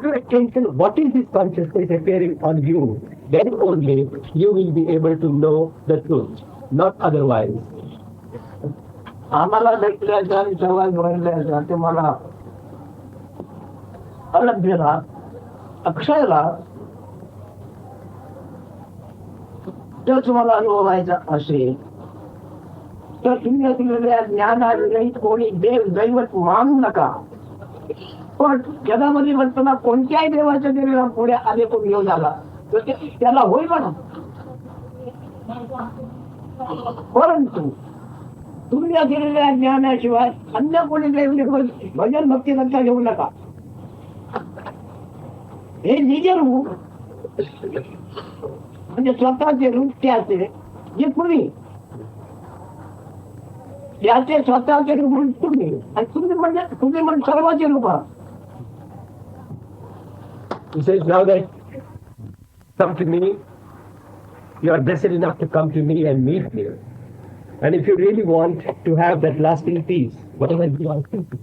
Pay attention, what is this consciousness appearing on you? Then only you will be able to know the truth, not otherwise. आम्हाला भेटल्याचा आणि सहवास घडल्याचा ते मला अलभ्यला अक्षयला तोच मला अनुभवायचा असेल तर तुम्ही दिलेल्या ज्ञानाविरहित कोणी देव दैवत मानू नका. पण जगामध्ये म्हणताना कोणत्याही देवाच्या देवीला पुढे आले कोण येऊन आला तर त्याला होईल म्हणा. परंतु तुम्ही दिलेल्या ज्ञानाशिवाय अन्य कोणी देव भजन भक्ती नंतर घेऊ नका. हे निज रूप म्हणजे स्वतःचे रूप त्याचे जे तुम्ही त्याचे स्वतःचे रूप तुम्ही आणि तुम्ही म्हणजे सर्वांचे रूप आहात. He says, now that come to me, you are blessed enough to come to me and meet me. And if you really want to have that lasting peace, whatever you are thinking,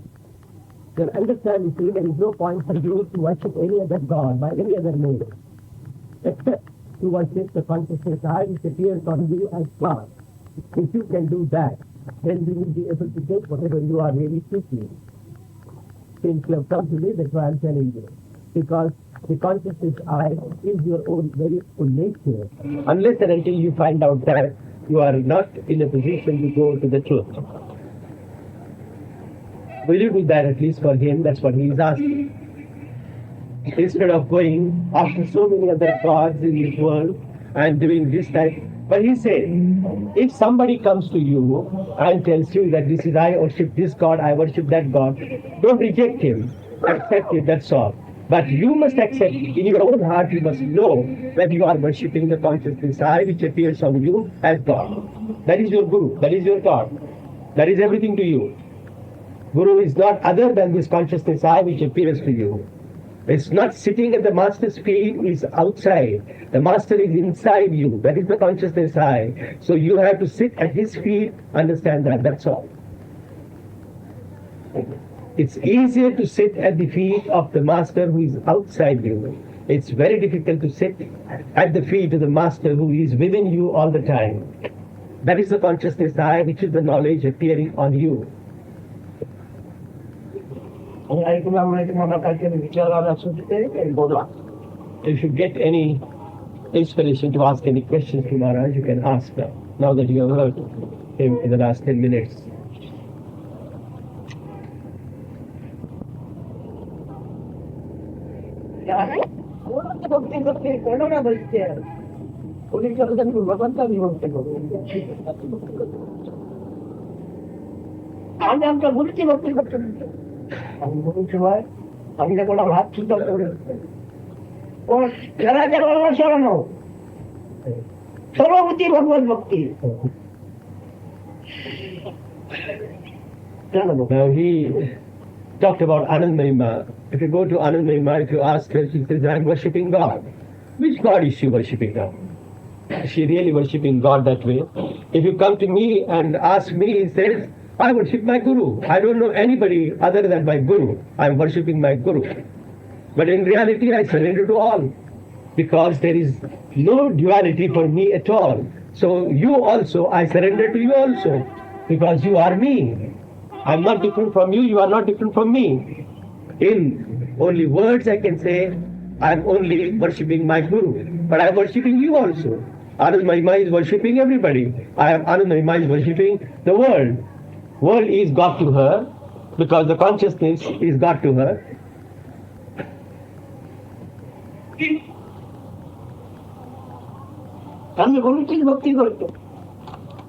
then understand, you see, there is no point for you to worship any other God by any other name, except to worship the consciousness I which appears on you as God. If you can do that, then you will be able to get whatever you are really seeking. Since you have come to me, that's why I am telling you. Because the consciousness I is your own very own nature. Unless and until you find out that, you are not in a position to go to the truth. Will you do that at least for him? That's what he is asking. Instead of going after so many other gods in this world and doing this type. But he said, if somebody comes to you and tells you that this is I worship this God, I worship that God, don't reject him. Accept it, that's all. But you must accept, in your own heart you must know that you are worshipping the consciousness I which appears on you as God. That is your Guru, that is your God. That is everything to you. Guru is not other than this consciousness I which appears to you. It's not sitting at the master's feet, it's outside. The master is inside you. That is the consciousness I. So you have to sit at his feet, understand that, that's all. It's easier to sit at the feet of the master who is outside you. It's very difficult to sit at the feet of the master who is within you all the time. That is the consciousness I, which is the knowledge appearing on you. If you get any inspiration to ask any questions to Maharaj, you can ask now that you have heard him in the last 10 minutes. भक्ती करते कोणाला भक्ती आहे कोणी भगवंताची भक्ती करू आम्ही आमच्या गुरुची भक्ती करतो. गुरुशिवाय आमच्या कोणाला हात सुद्धा कोण जरा शरण हो सर्व होती भगवत भक्ती. Now he talked about Anand Mahima. If you go to Anand Mahima, if you ask her, she says, I am worshipping God. Which God is she worshipping now? Is she really worshipping God that way? If you come to me and ask me, he says, I worship my Guru. I don't know anybody other than my Guru. I am worshipping my Guru. But in reality, I surrender to all. Because there is no duality for me at all. So you also, I surrender to you also. Because you are me. I am not different from you, you are not different from me. In only words I can say, I am only worshipping my Guru. But I am worshipping you also. Anand Mahima is worshipping everybody. Anand Mahima is worshipping the world. World is God to her, because the consciousness is God to her. आम्ही गुरुचीच भक्ती करतो.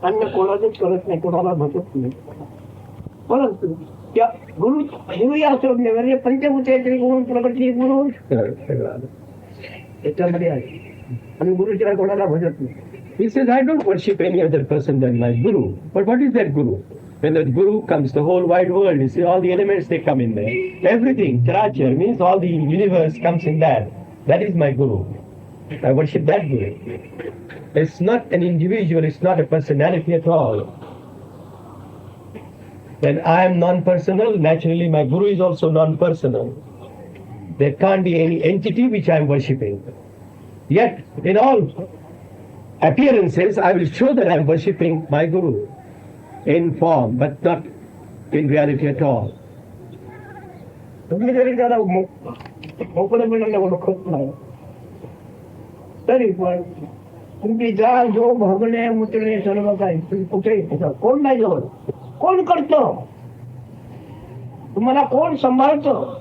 अन्य कोणाचीच करत नाही, कोणाला भजत नाही. परंतु त्या गुरु हिरवी असो म्हणजे पंचभूते गुरु प्रकृती गुरु त्याच्यामध्ये आहे. आणि गुरुशिवाय कोणाला भजत नाही. He says, I don't worship any other person than my Guru. But what is that Guru? When that Guru comes, the whole wide world, you see all the elements, they come in there. Everything, Charachar, means all the universe comes in that. That is my Guru. I worship that Guru. It's not an individual, it's not a personality at all. When I am non-personal, naturally my Guru is also non-personal. There can't be any entity which I am worshipping. Yet, in all appearances, I will show that I am worshipping my Guru in form, but not in reality at all. तुम्ही जरी त्याला मोकळेपणाने ओळखत नाही तरी पण तुमची जाळ जो भोगणे मुतणे सर्व काही तुम्ही कुठेही कोण नाही जवळ कोण करतो तुम्हाला कोण सांभाळतं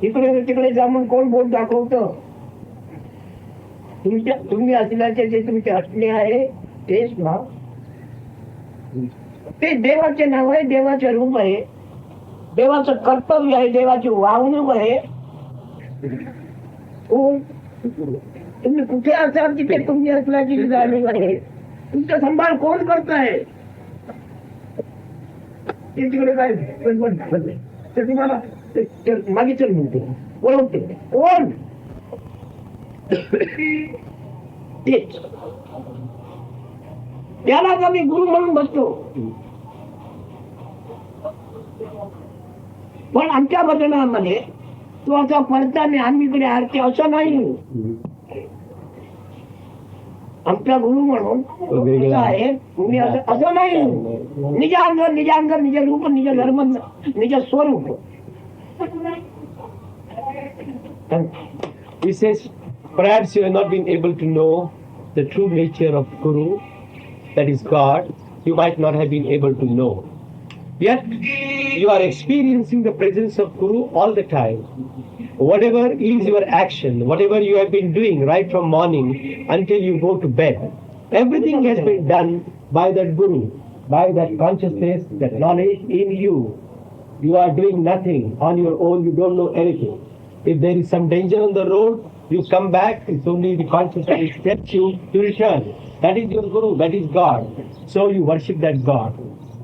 इकडे तिकडे जाऊन कोण बोट दाखवतं तुम्ही असल्याचे जे तुमचे असले आहे तेच ना ते देवाचे नाव आहे देवाचे रूप आहे देवाचं कर्तव्य आहे देवाची वागणूक आहे तुम्ही कुठे असाल तिथे तुम्ही असल्याची जाणीव आहे तुमचा सांभाळ कोण करत आहे ते तिकडे काय ते तुम्हाला मागे चल म्हणते ओळखते कोण तेच त्यालाच आम्ही गुरु म्हणून बसतो पण आमच्या भजनामध्ये तो असा पडताना आम्ही इकडे आरती असं नाही आमचा गुरु म्हणून आहे तुम्ही असं नाही निज अंग निज रूप निज धर्म निज स्वरूप He says, perhaps you have not been able to know the true nature of Guru, that is God. You might not have been able to know. Yet, you are experiencing the presence of Guru all the time. Whatever is your action, whatever you have been doing right from morning until you go to bed, everything has been done by that Guru, by that consciousness, that knowledge in you. You are doing nothing on your own, you don't know anything. If there is some danger on the road, you come back, it's only the consciousness which tells you to return. That is your Guru, that is God. So you worship that God.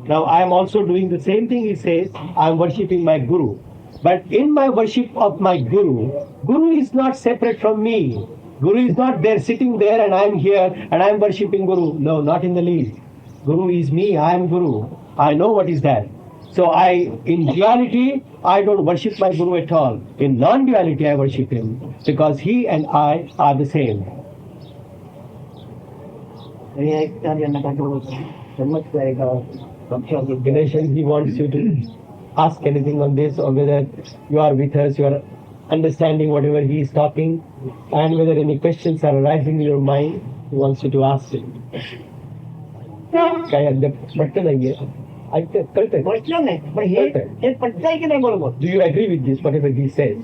Now I am also doing the same thing, he says, I am worshipping my Guru. But in my worship of my Guru, Guru is not separate from me. Guru is not there sitting there and I am here and I am worshipping Guru. No, not in the least. Guru is me, I am Guru. I know what is that. So in duality, I don't worship my Guru at all. In non-duality, I worship him because he and I are the same. Ganeshan, he wants you to ask anything on this, or whether you are with us, you are understanding whatever he is talking, and whether any questions are arising in your mind, he wants you to ask him. काय अद्याप पटलं नाहीये कळतंय म्हटलं नाही पण हे पटतंय की नाही बरोबर Do you agree with this, whatever he says?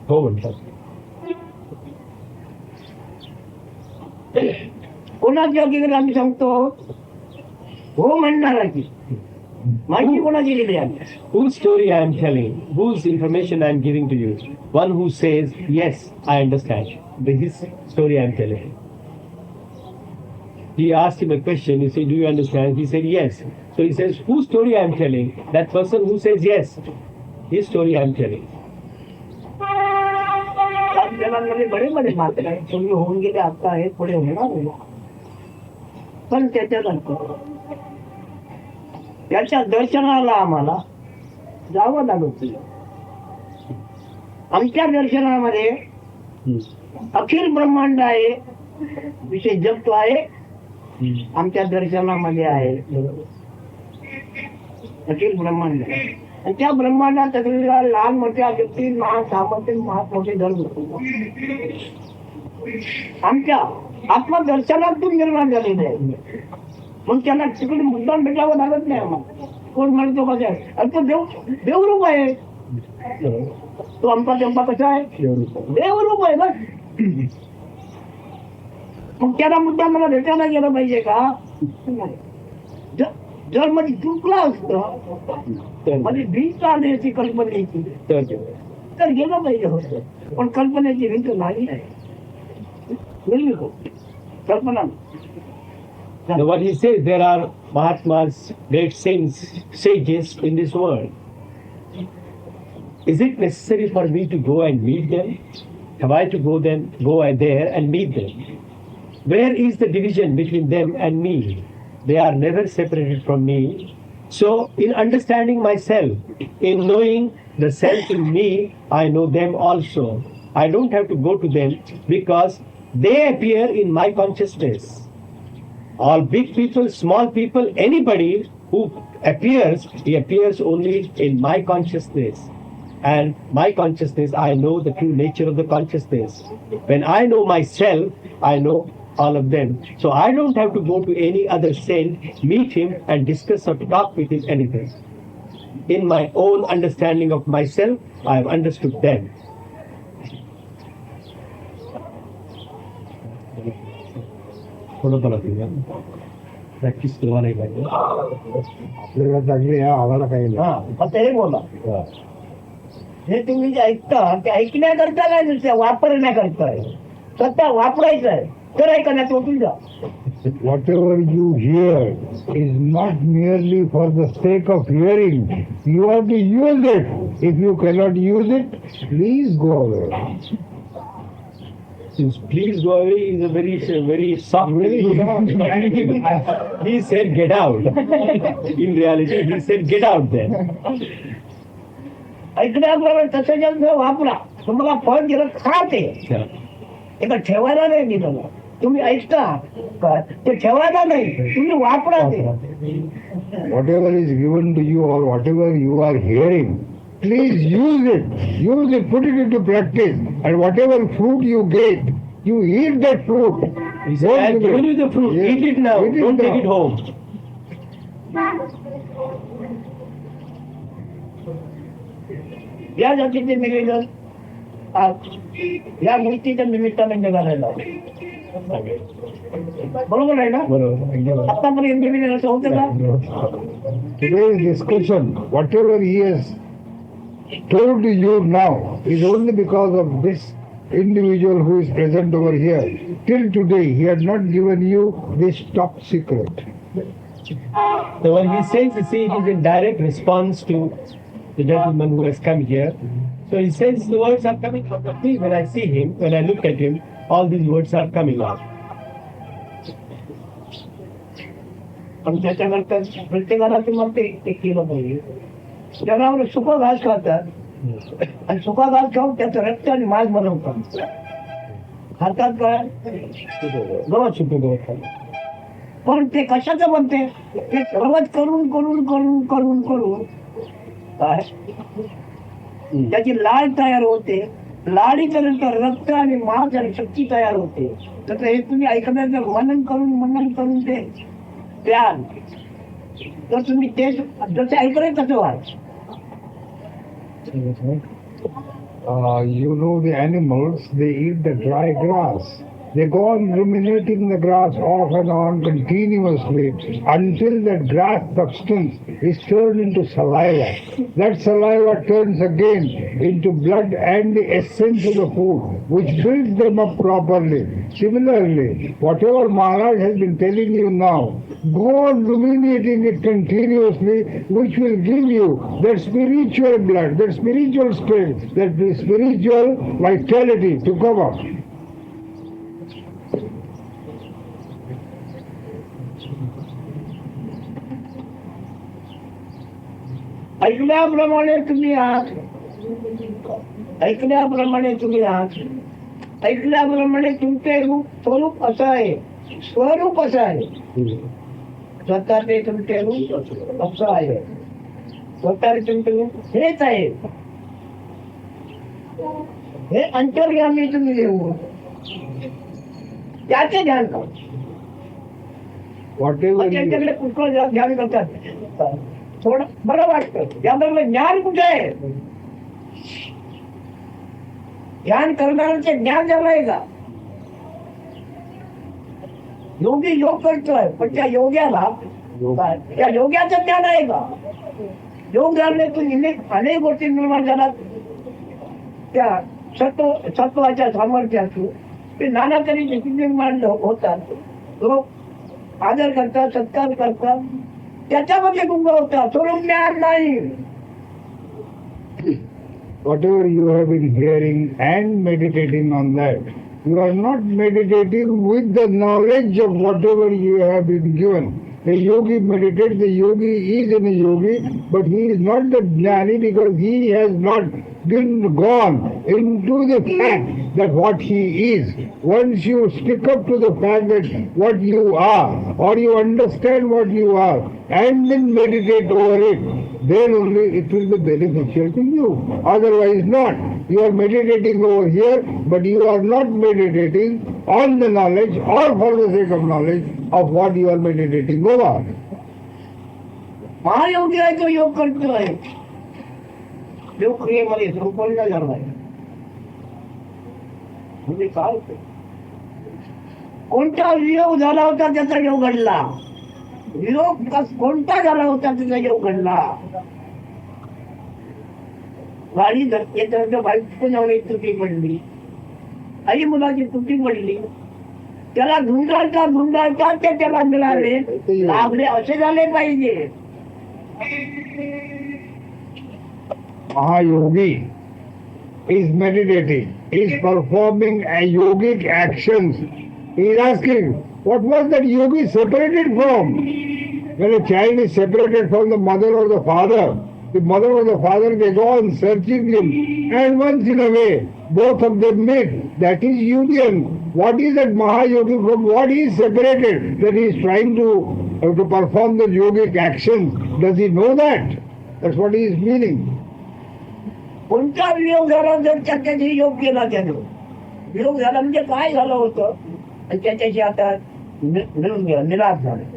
हो म्हणतात कोणाची हकीकत आम्ही सांगतो हो म्हणणार की माहिती कोणाची दिली आम्ही Whose story I am telling, whose information I am giving to you? One who says, yes, I understand. His story I am telling. He asked him a question, he said, do you understand? He said, yes. So he says, whose story I am telling? That person who says yes, his story I am telling. जगांमध्ये बडे बडे मात्र आहेत पूर्वी होऊन गेले आता आहेत पुढे होणार पण त्याच्या दर्शनाला आम्हाला जावं लागत आमच्या दर्शनामध्ये अखिल ब्रह्मांड आहे विषय जगतो आहे आमच्या दर्शनामध्ये आहे अखिल ब्रह्मांड आणि त्या ब्रह्मांडात लहान मोठ्या व्यक्ती महान सामर्थ्य मोठे धर्म आमच्या आत्मदर्शनातून निर्माण झालेले आहे मग त्याला तिकडे मुद्दाम भेटावं लागत नाही आम्हाला कोण म्हणतो कसं आहे आणि तो देवरूप आहे तो आमचा चंपा कसा आहे देवरूप आहे बस मग त्याला मुद्दा मला भेटायला गेलं पाहिजे का जर मध्ये चुकला असतं मध्ये भीत आली असती कल्पनेची तर गेलं पाहिजे होतं पण कल्पनेची भीत नाही कल्पना Now what he says, there are Mahatmas, great saints, sages in this world. Is it necessary for me to go and meet them? Have I to go there and meet them? Where is the division between them and me? They are never separated from me. So in understanding myself, in knowing The self in me, I know them also. I don't have to go to them because they appear in my consciousness. All big people, small people, anybody who appears, he appears only in my consciousness. And my consciousness, I know the true nature of the consciousness. When I know myself, I know all of them. So I don't have to go to any other saint, meet him and discuss or talk with him anything. In my own understanding of myself, I have understood them. Practice केव्हा नाही पाहिजे आपल्याला चांगली आहे आम्हाला काही नाही. आता हे बोला हे तुम्ही जे ऐकता ते ऐकण्याकरता काय नुसतं वापरण्याकरता स्वतः वापरायचं आहे तर ऐका ना तो तुझा. Whatever you hear is not merely for the sake of hearing. You have to use it. If you cannot use it, please go away. Since please go away is a very soft. He said get out. In reality, he said get out there. ऐकण्याप्रमाणे तसं जर वापरा तुम्हाला फळ दिलं खा ते एका ठेवायला नाही दिलं तुम्ही ऐकता ते ठेवायला नाही तुम्ही वापरा ते. Whatever is given to you or whatever you are hearing, please use it. Use it, put it into practice. And whatever fruit you get, you eat that fruit. He said, I have given you the fruit. Yes. Eat it now. Eat it Don't now. take it home. या जातीचे निवेदन आज या गोष्टीच्या निमित्ताने निघालेलं आहे. बरोबर आहे ना आतापर्यंत निवेदन असं होतं का. Today's discussion, whatever he has told you now, is only because of this individual who is present over here. Till today, he had not given you this top secret. So when he says, you see, it is in direct response to the gentleman who has come here. So he says the words are coming out of me. When I see him, when I look at him, all these words are coming out. पण त्याच्यानंतर प्रत्येकाला तुम्हाला ते केलं पाहिजे. जनावर सुका घास खातात आणि सुका घास खाऊन त्याचं रक्त आणि मांस बनवतात. खातात काय गवत सुकं गवत खातात. पण ते कशाचं बनते ते गवत करून करून करून करून करून काय त्याची लाळ तयार होते. लाडीच्या नंतर रक्त आणि मांस आणि शक्ती तयार होते. तर हे तुम्ही ऐकण्याचं मनन करून ते प्याल तर तुम्ही ते जसे ऐकलंय तसं व्हाल. You know the animals, they eat the dry grass. They go on ruminating the grass off and on continuously until that grass substance is turned into saliva. That saliva turns again into blood and the essence of the food, which builds them up properly. Similarly, whatever Maharaj has been telling you now, go on ruminating it continuously, which will give you that spiritual blood, that spiritual strength, that spiritual vitality to come up. ऐकल्याप्रमाणे तुम्ही आहात. ऐकल्याप्रमाणे तुम्ही आहात. ऐकल्याप्रमाणे तुमचे रूप स्वरूप असं आहे. स्वरूप असं आहे. स्वतःचे तुमचे रूप असं आहे. स्वतःचे तुमचे रूप हेच आहे. हे अंतर्यामी तुम्ही येऊ त्याचे ध्यान करा. त्यांच्याकडे पुष्कळ ध्यान करतात. थोडं बरं वाटतं. यामध्ये ज्ञान कुठे आहे. ध्यान करणाऱ्याचे ज्ञान झालं आहे का. योगी योग करतोय पण त्या योग्याला त्या योग्याचं ज्ञान आहे का. योग जाणण्यातून अनेक गोष्टी निर्माण झाल्यात. त्या सत्वाच्या सामर्थ्यातून ते नाना तऱ्हेचे निर्माण होतात. लोक आदर करतात सत्कार करतात त्याच्यामध्ये गुंग होतात. स्वरूप ज्ञान नाही. Whatever you have been hearing and meditating on that, you are not meditating with the knowledge of whatever you have been given. A yogi meditates, the yogi is in a yogi, but he is not the jnani because he has not been gone into the fact that what he is. Once you stick up to the fact that what you are, or you understand what you are, and then meditate over it, then only it will be beneficial to you. Otherwise not. You are meditating over here, but you are not meditating on the knowledge or for the sake of knowledge of what you are meditating over. महायोगी है तो योग करते है योग क्रिया वाले संपूर्ण कर रहा है मुझे काय कोणता योग झाला होता त्याचा योग घडला योग कोणता झाला होता त्याचा योग घडला गाडी येतात बाईक तुटी पडली आई मुलाची तुटी पडली त्याला धुंडाळता धुंडाळता ते त्याला मिळाले लागले असे झाले पाहिजे Mahayogi is meditating, is performing a yogic actions. He is asking, what was that yogi separated from? When a child is separated from the mother or the father or the father, they go on searching him. And once in a way, both of them meet. That is union. What is that Mahayogi from what he is separated? That he is trying to perform the yogic actions. Does he know that? That's what he is meaning. कोणता योग झाला जर त्याच्याशी योग केला त्यानं योग झाला म्हणजे काय झालं होतं आणि त्याच्याशी आता मिळून गेला निराश झाला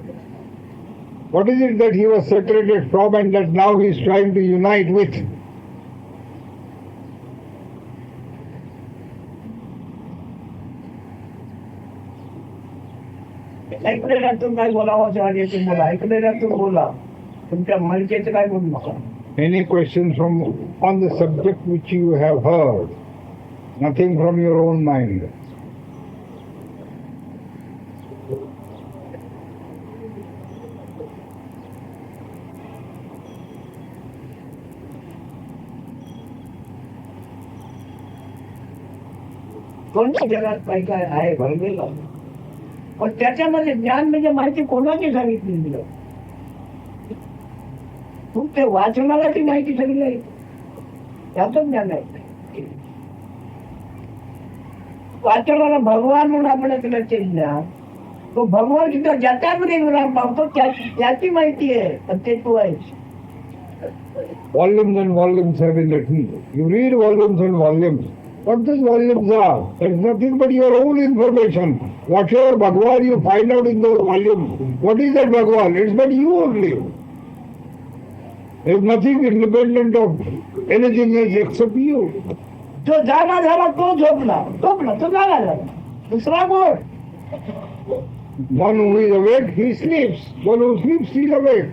What is it that he was separated from and that now he is trying to unite with? ऐकलेल्यातून काय बोलावं असं वाटतं तुम्हाला ऐकलेल्यातून बोला तुमच्या मनकेचं काय बोलू नका Any questions from on the subject which you have heard? Nothing from your own mind. कोणत्या जगात काय काय आहे भरलेलं पण त्याच्यामध्ये ज्ञान म्हणजे माहिती कोणाची सांगितली ते वाचनाला ती माहिती सगळी आहे त्यातच ज्ञान आहे वाचनाला भगवान म्हणून आपण त्याचे ज्ञान तो भगवान सुद्धा ज्याच्यामध्ये विराम पावतो त्याची माहिती आहे पण ते तू आहेस Volumes and volumes have been written. You read volumes and volumes. What those volumes are? There is nothing but your own information. Whatever Bhagwan you find out in those volumes, what is that Bhagwan? It's but you only. There is nothing independent of anything else except you. जो जागा झाला तो झोपला झोपला तो जागा झाला दुसरा कोण One who is awake, he sleeps. One who sleeps, he is awake.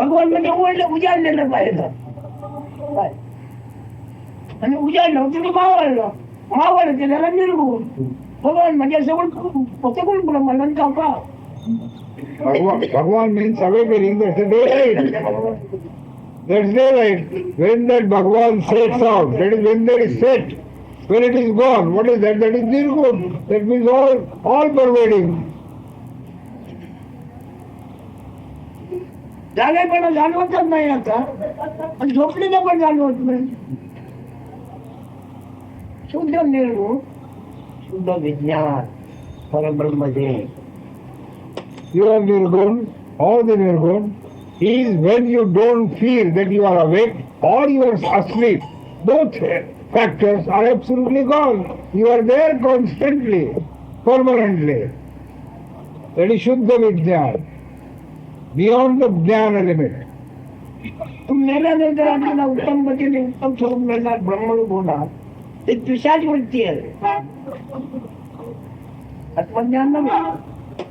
भगवान म्हणजे उजाडलेलं पाहिजे आणि उजाडलं तुम्ही मावळलं मावळलं त्याला निर्गुण भगवान म्हणजे सगळं ब्रह्मानंद का Bhagwan means awakening, that's the daylight. That's daylight. When that Bhagwan sets out, that is when there is set. When it is gone, what is that? That is nirgun. That means all pervading. जागेपणा जाणवतच नाही आता आणि झोपलेलं पण जाणवत नाही शुद्ध निर्गुण शुद्ध विज्ञान परब्रह्म जे You are nirgun, or the nirgun is when you don't feel that you are awake or you are asleep. Both factors are absolutely gone. You are there constantly, permanently. That is Shuddha Vijnana. Beyond the Jnana limit. तुम मेल्यानंतर आपल्याला उत्तम गतीने उत्तम स्वरूप मिळणार ब्रह्मरूप होणार ते पिशाच वृत्ती आहे आत्मज्ञान नव्हे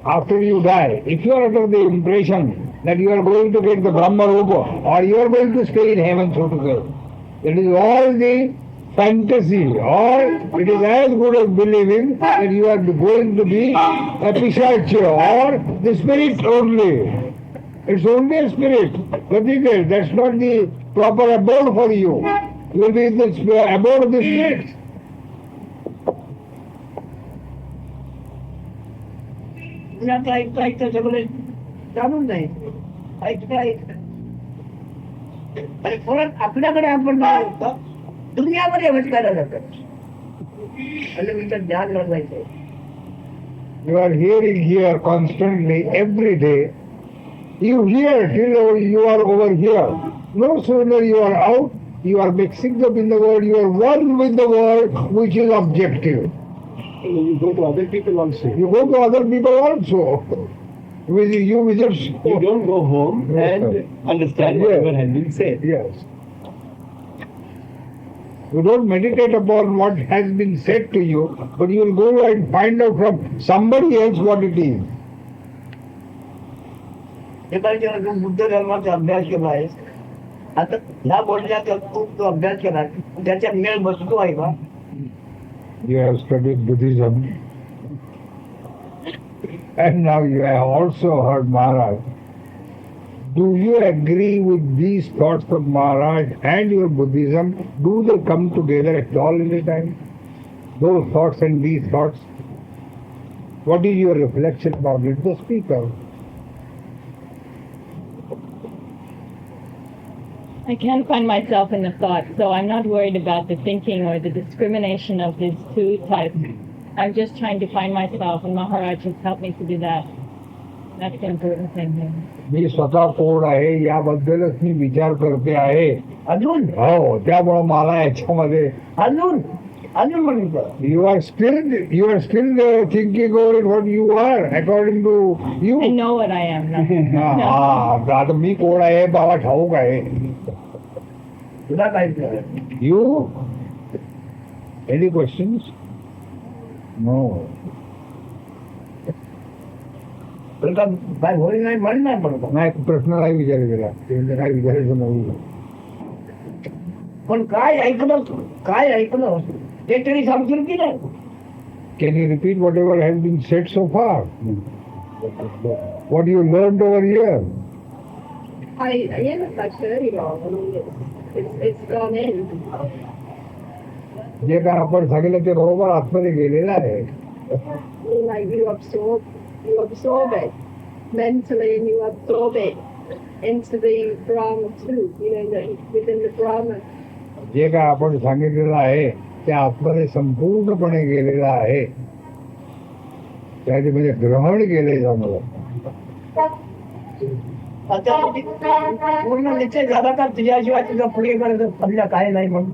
After you die, if you are under the impression that you are going to get the Brahma Rupa or you are going to stay in heaven, so to say, it is all the fantasy, or it is as good as believing that you are going to be a Pishacha or the spirit only. It's only a spirit, nothing else. That's not the proper abode for you. You will be in the abode of the spirits. पुण्यात ऐकता सगळे जाणून नाही ऐकता आणि परत आपल्याकडे आपण दुनियामध्ये भटकायला जातात आणि मी तर ज्ञान लढवायचंय. You are hearing here constantly, every day. You hear till you are over here. No sooner you are out, you are mixing up in the world, you are one with the world, which is objective. You go to other people also. You go to other people also. You visit. You don't go home and understand whatever has been said. Yes. You don't meditate upon what has been said to you, but you will go and find out from somebody else what it is. एखाद्या बुद्ध धर्माचा अभ्यास केला आहे, आता ह्या बोलण्याचा खूप तो अभ्यास केला, त्याच्या मेळ बसतो आहे का? You have studied Buddhism, and now you have also heard Maharaj. Do you agree with these thoughts of Maharaj and your Buddhism? Do they come together at all in the time? Those thoughts and these thoughts? What is your reflection about it? So speak out. I can't find myself in the thought, so I'm not worried about the thinking or the discrimination of these two types. I'm just trying to find myself, and Maharaj has helped me to do that. That's the important thing here. मी स्वतः कोण आहे याबद्दलच मी विचार करते आहे. अजून हो, त्यामुळे मला याच्यामध्ये अजून म्हणतो you are still thinking over it what you are according to you. I know what I am now. हा, आता मी कोण आहे बाबा ठाऊक आहे. तुला काय विचारायचं? You? Any questions? No. काय होईल नाही म्हण नाही पडत, नाही प्रश्न नाही विचारायचा, काय विचारायचं नाही. पण काय ऐकलं ते तरी सांगशील की नाही? Can you repeat whatever has been said so far? What you learned over here? Yes, I've heard it all. I mean, it's gone in. जे काय आपण सांगितलं ते बरोबर आतमध्ये गेलेलं आहे. Like you absorb it mentally, and you absorb it into the Brahma too. Within the Brahma. जे काय आपण सांगितलेलं आहे ते आतमध्ये संपूर्णपणे गेलेलं आहे. त्याचे म्हणजे ग्रहण केले जाणं. आता पूर्ण निश्चय झाला का तुझ्याशिवाय तुझं पुढे करायचं समजा काय नाही म्हणून?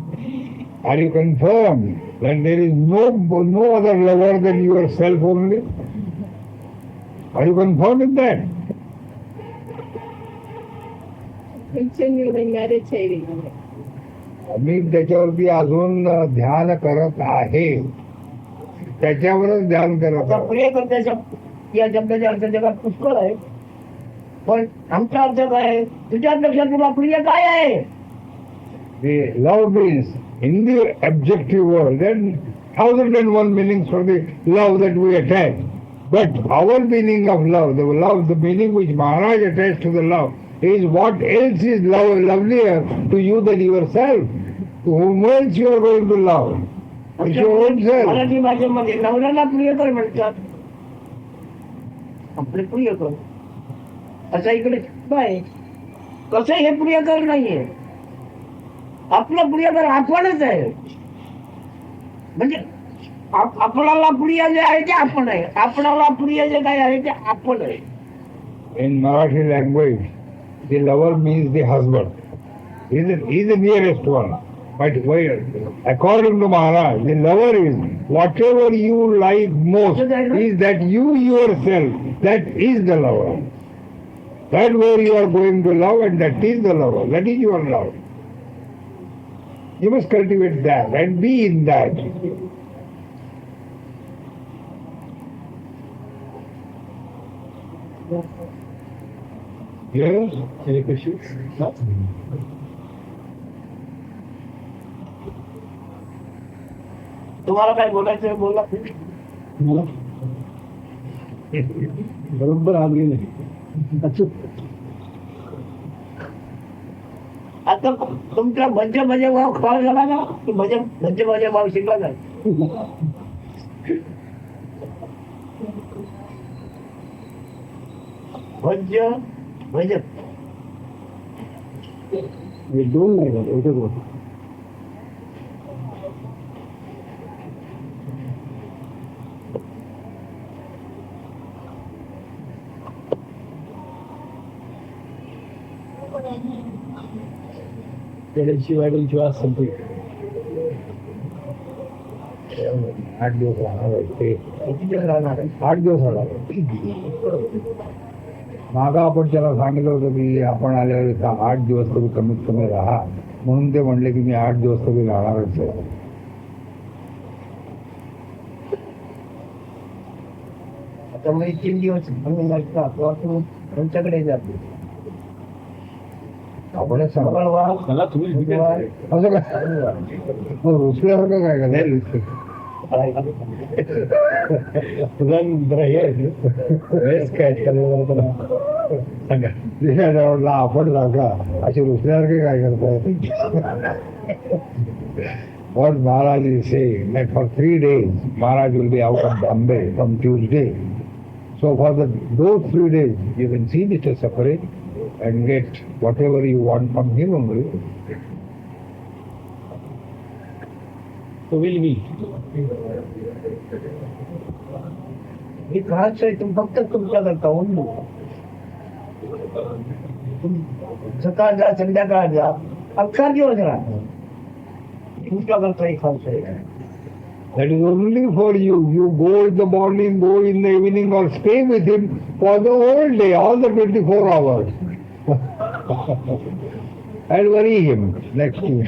Are you confirmed that there is no other lover than yourself only? Are you confirmed in that? Continually meditating on it. मी त्याच्यावरती अजून ध्यान करत आहे. त्याच्यावरच ध्यान करत आता आहे. पुढे करण्याच्या या शब्दाच्या अर्थ जगात पुष्कळ आहे, पण आमचा अर्थ काय आहे? तुझ्या लक्षात तुला प्रिय काय आहे? The love means in the objective world, then 1001 meanings for the love that we attach. But our meaning of love, the meaning which Maharaj attached to the love, is what else is lovelier to you than yourself? To whom else you are going to love? It's your own self. Marathi भाषेमध्ये नवऱ्याला प्रियकर म्हणतात. आपले प्रियकर असं इकडे काय कसं हे प्रियकर नाहीये, आपलं प्रियकर आपणच आहे. म्हणजे आपणाला प्रिय जे आहे ते आपण आहे, आपणाला प्रिय जे काय आहे ते आपण आहे. In Marathi language, the lover means the husband. He is the nearest one. But according to Maharaj, the lover is whatever you like most, is that you yourself, that is the lover. That where you are going to love, and that is the lover. That is your love. You must cultivate that and be in that. Yes? Any questions? No? तुम्हाला काय बोलायचं बोला. मला बरोबर आली नाही. अचूक आता तुमचा भज्य भाव खा झाला ना की भज्य भाव शिकला नाही. Vajja, Vajja. We don't like that. It is good. Why don't you ask something? 8 दिवस राहणार आहे ते. किती दिवस राहणार आहे? 8 दिवस राहणार आहे. मागं आपण त्याला सांगितलं होतं की आपण आल्यावर इथं 8 दिवस तरी कमीत कमी राहा, म्हणून ते म्हणले की मी 8 दिवस तरी राहणारच आहे. आता मग 3 दिवस आम्ही लागता किंवा तू तुमच्याकडे जातो. आपणच सांगा मंगळवार, मला तुम्ही बुधवार, असं काय रुसल्यासारखं काय करायचं. वेळेस काय सांगा. तिच्या आपण जागा अशी रुसल्यासारखे काय करताय. What Maharaj is saying that for 3 days Maharaj will be out of Bombay from Tuesday. So for those 3 days you can see Mr. Separate and get whatever you want from him only. So we'll meet. मी खास आहे तुम फक्त तुमच्याकरता only. सकाळ जा संध्याकाळ जा 11 दिवस राहा. तुमच्याकरता एक खास आहे. That is only for you. You go in the morning, go in the evening, or stay with him for the whole day, all the 24 hours. And worry him next to you.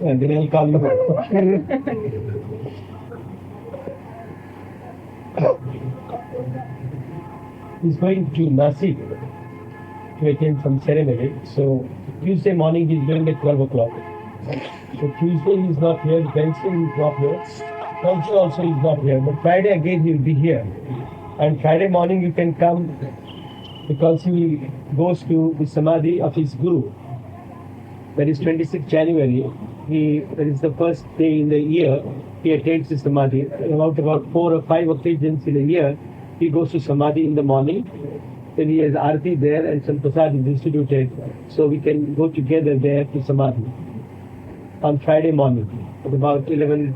And then I'll call you. He's going to Nasik to attend some ceremony. So Tuesday morning he's going at 12 o'clock. So Tuesday he's not here, Wednesday he's not here, Thursday also he's not here. But Friday again he'll be here. And Friday morning you can come because he goes to the Samadhi of his Guru. That is 26th January. That is the first day in the year he attends the Samadhi. About 4 or 5 occasions in a year, he goes to Samadhi in the morning. Then he has Aarti there and some prasad is distributed. So we can go together there to Samadhi on Friday morning at about 11.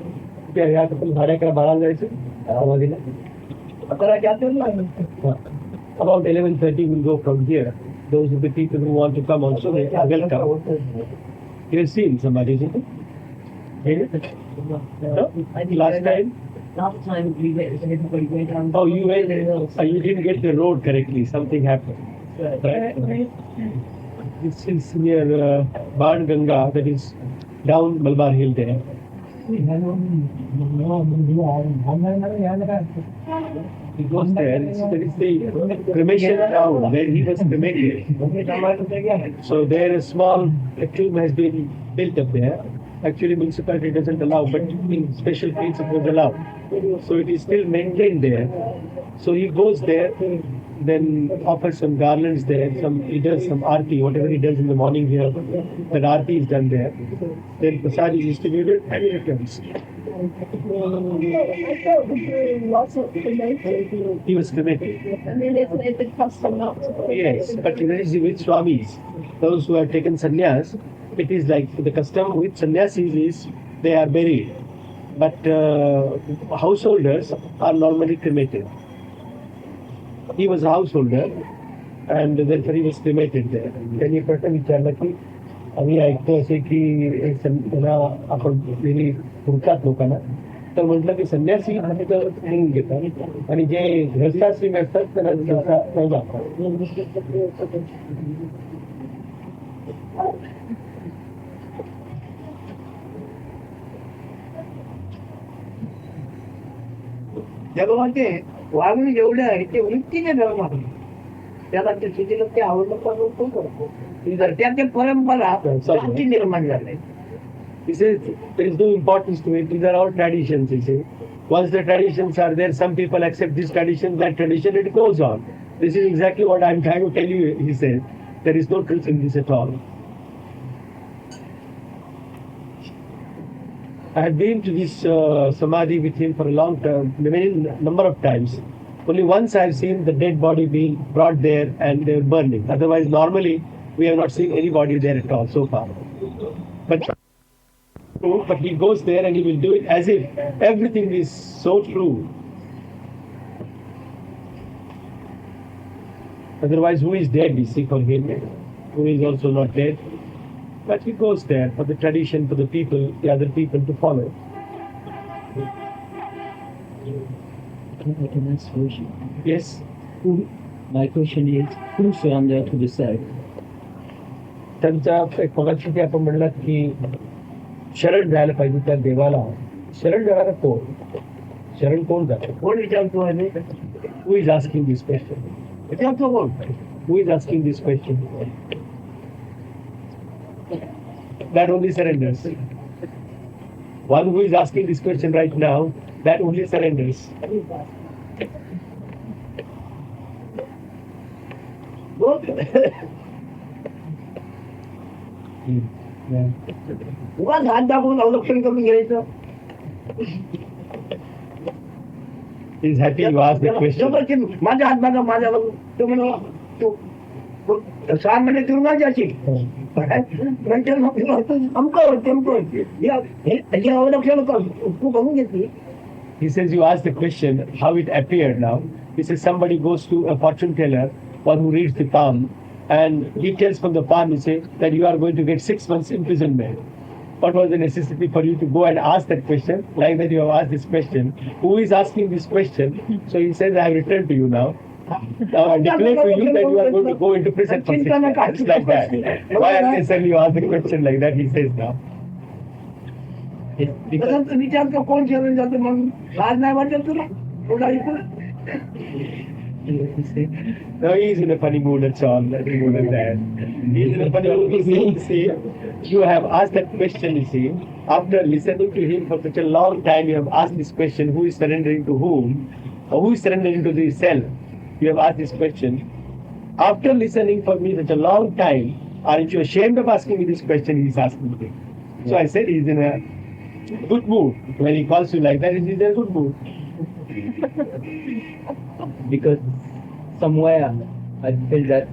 About 11:30 we'll go from here. Those are the people who want to come also, they are welcome. You have seen Samadhi, isn't it? No? Last time? Last time we went, everybody went on. Oh, you didn't get the road correctly. Something happened. Right? This is near Barn Ganga, that is down Malabar Hill there. He goes there. That is the cremation town where he was cremated. So there a small tomb has been built up there. Actually, municipality doesn't allow, but in special cases it was allowed. So it is still maintained there. So he goes there, then offers some garlands there. He does some aarti, whatever he does in the morning here. That aarti is done there. Then prasad is distributed and he returns. He was cremated. I mean, isn't it the custom not to? Yes, but there is with Swamis, those who have taken sannyas, it is like the custom with sannyasis is they are buried. But householders are normally cremated. He was a householder and therefore he was cremated there. त्यांनी प्रश्न विचारला की आम्ही ऐकतो असे की त्यांना आपण नेहमी हुडतात लोकांना, तर म्हटलं की संन्यासी तर म्हणून घेतात आणि जे गृहस्थाश्री असतात त्यांना सहसा नाही लागतात. जगामध्ये वागणं जेवढं आहे ते वृत्तीने धर्म आहे. त्याला ते सुचलं ते आवडलं पण तो करतो. जर त्याच्या परंपरा शांती निर्माण झाल्या. He says there is no importance to it. These are all traditions. He says once the traditions are there, some people accept this tradition, that tradition, it goes on. This is exactly what I am trying to tell you. He says there is no truth in this at all. I have been to this samadhi with him for a long time, many number of times, Only once I've seen the dead body being brought there and they're burning. Otherwise, normally we have not seen any body there at all so far. But he goes there and he will do it as if everything is so true. Otherwise, who is dead, we see for him, who is also not dead. But he goes there for the tradition, for the people, the other people to follow. I can ask a question. Yes? My question is, who surrender to the self? त्यांच्या एक मगाशी आपण म्हणलात की शरण द्यायला पाहिजे त्या देवाला. शरण देणारा कोण? शरण कोण जातं? कोण विचारतो आहे? Who is asking this question? विचारतो कोण? Who is asking this question? That only surrenders. One who is asking this question right now, that only surrenders. उगाच हात दाखवून अवलक्षण करून घ्यायचं. He's happy you asked the question. माझ्या हात बघा माझ्या तो म्हणा तू 6 महिने तुरुंगात जाशील. अवलक्षण तू बघून घेतली. He says you asked the question how it appeared now. He says somebody goes to a fortune teller, one who reads the palm, and he tells from the palm, he says that you are going to get 6 months imprisonment. What was the necessity for you to go and ask that question? Like that you have asked this question. Who is asking this question? So he says, I have returned to you now. Now I declare to you that you are going to go into prison for 6 months. Like that. Why unnecessarily you ask the question like that? He says now. विचारतो कोण शरण जातो म्हणून लाज नाही वाटत तुला? No, he's in a funny mood, that's all. Nothing more than that. He's in a funny mood. You see, you have asked that question, you see. After listening to him for such a long time, you have asked this question, who is surrendering to whom? Or who is surrendering to the self? You have asked this question. After listening for me such a long time, aren't you ashamed of asking me this question? He's asking me. So I said he's in a good mood. When he calls you like that, he's in a good mood. Because somewhere I feel that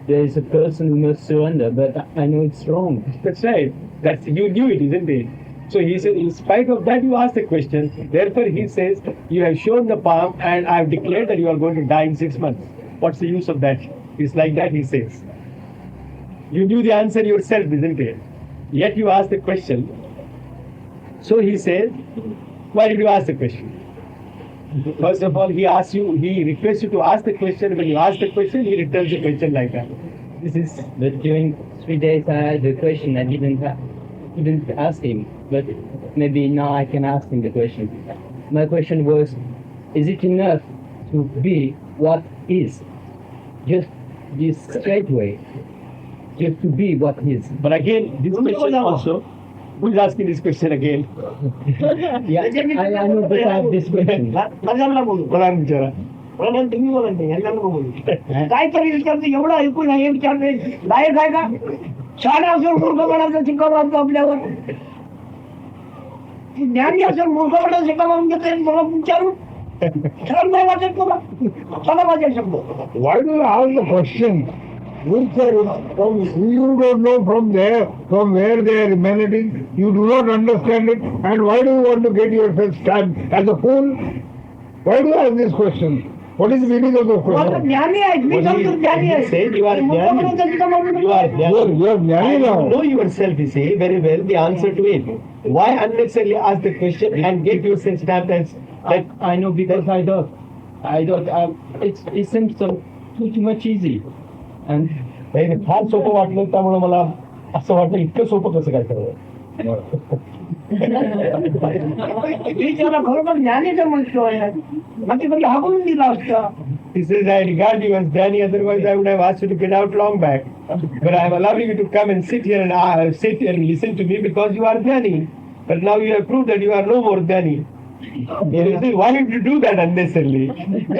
there is a person who must surrender, but I know it's wrong. That's right. You knew it, isn't it? So he said, in spite of that, you asked the question. Therefore, he says, you have shown the palm, and I have declared that you are going to die in 6 months. What's the use of that? It's like that, he says. You knew the answer yourself, isn't it? Yet you asked the question. So he says, why did you ask the question? First of all, he requests you to ask the question. When you ask the question, he returns the question like that. But during 3 days I had the question, I didn't ask him. But maybe now I can ask him the question. My question was, is it enough to be what is? Just this straight way. Just to be what is. But again, this question also, who is asking this question again? Yeah, I know, but I have this question. कोणाला विचारा. तुम्ही बोला काय तरी विचारतो एवढं ऐकून हे विचारते लायक आहे का? शाळा असून मूर्खपणाचं शिकवलं आपल्यावर. ज्ञानी असून मूर्खपणा शिकवून घेते मला विचारून शरम नाही वाटत तुला? चला माझ्या शब्द. Why do you ask the question? Which are you don't know from where they are emanating. You do not understand it, and why do you want to get yourself stabbed as a fool? Why do you ask this question? What is the meaning of the question? ज्ञानी आहे मी समजून ज्ञानी आहे. You are jnani. You are jnani now. You know yourself, you say very well the answer to it. Why unnecessarily ask the question and get yourself stabbed as that? I know because I thought it seems so too much easy. And नाही फार सोपं वाटलं त्यामुळे मला असं वाटलं इतकं सोपं कसं काय करावं. मी त्याला खरोखर ज्ञानीचा म्हणतो आहे. मग ते म्हणजे हाकलून दिला असता. He says, I regard you as Dani, otherwise I would have asked you to get out long back. But I am allowing you to come and sit here and listen to me because you are Dani. But now you have proved that you are no more Dani. He says, why did you do that unnecessarily?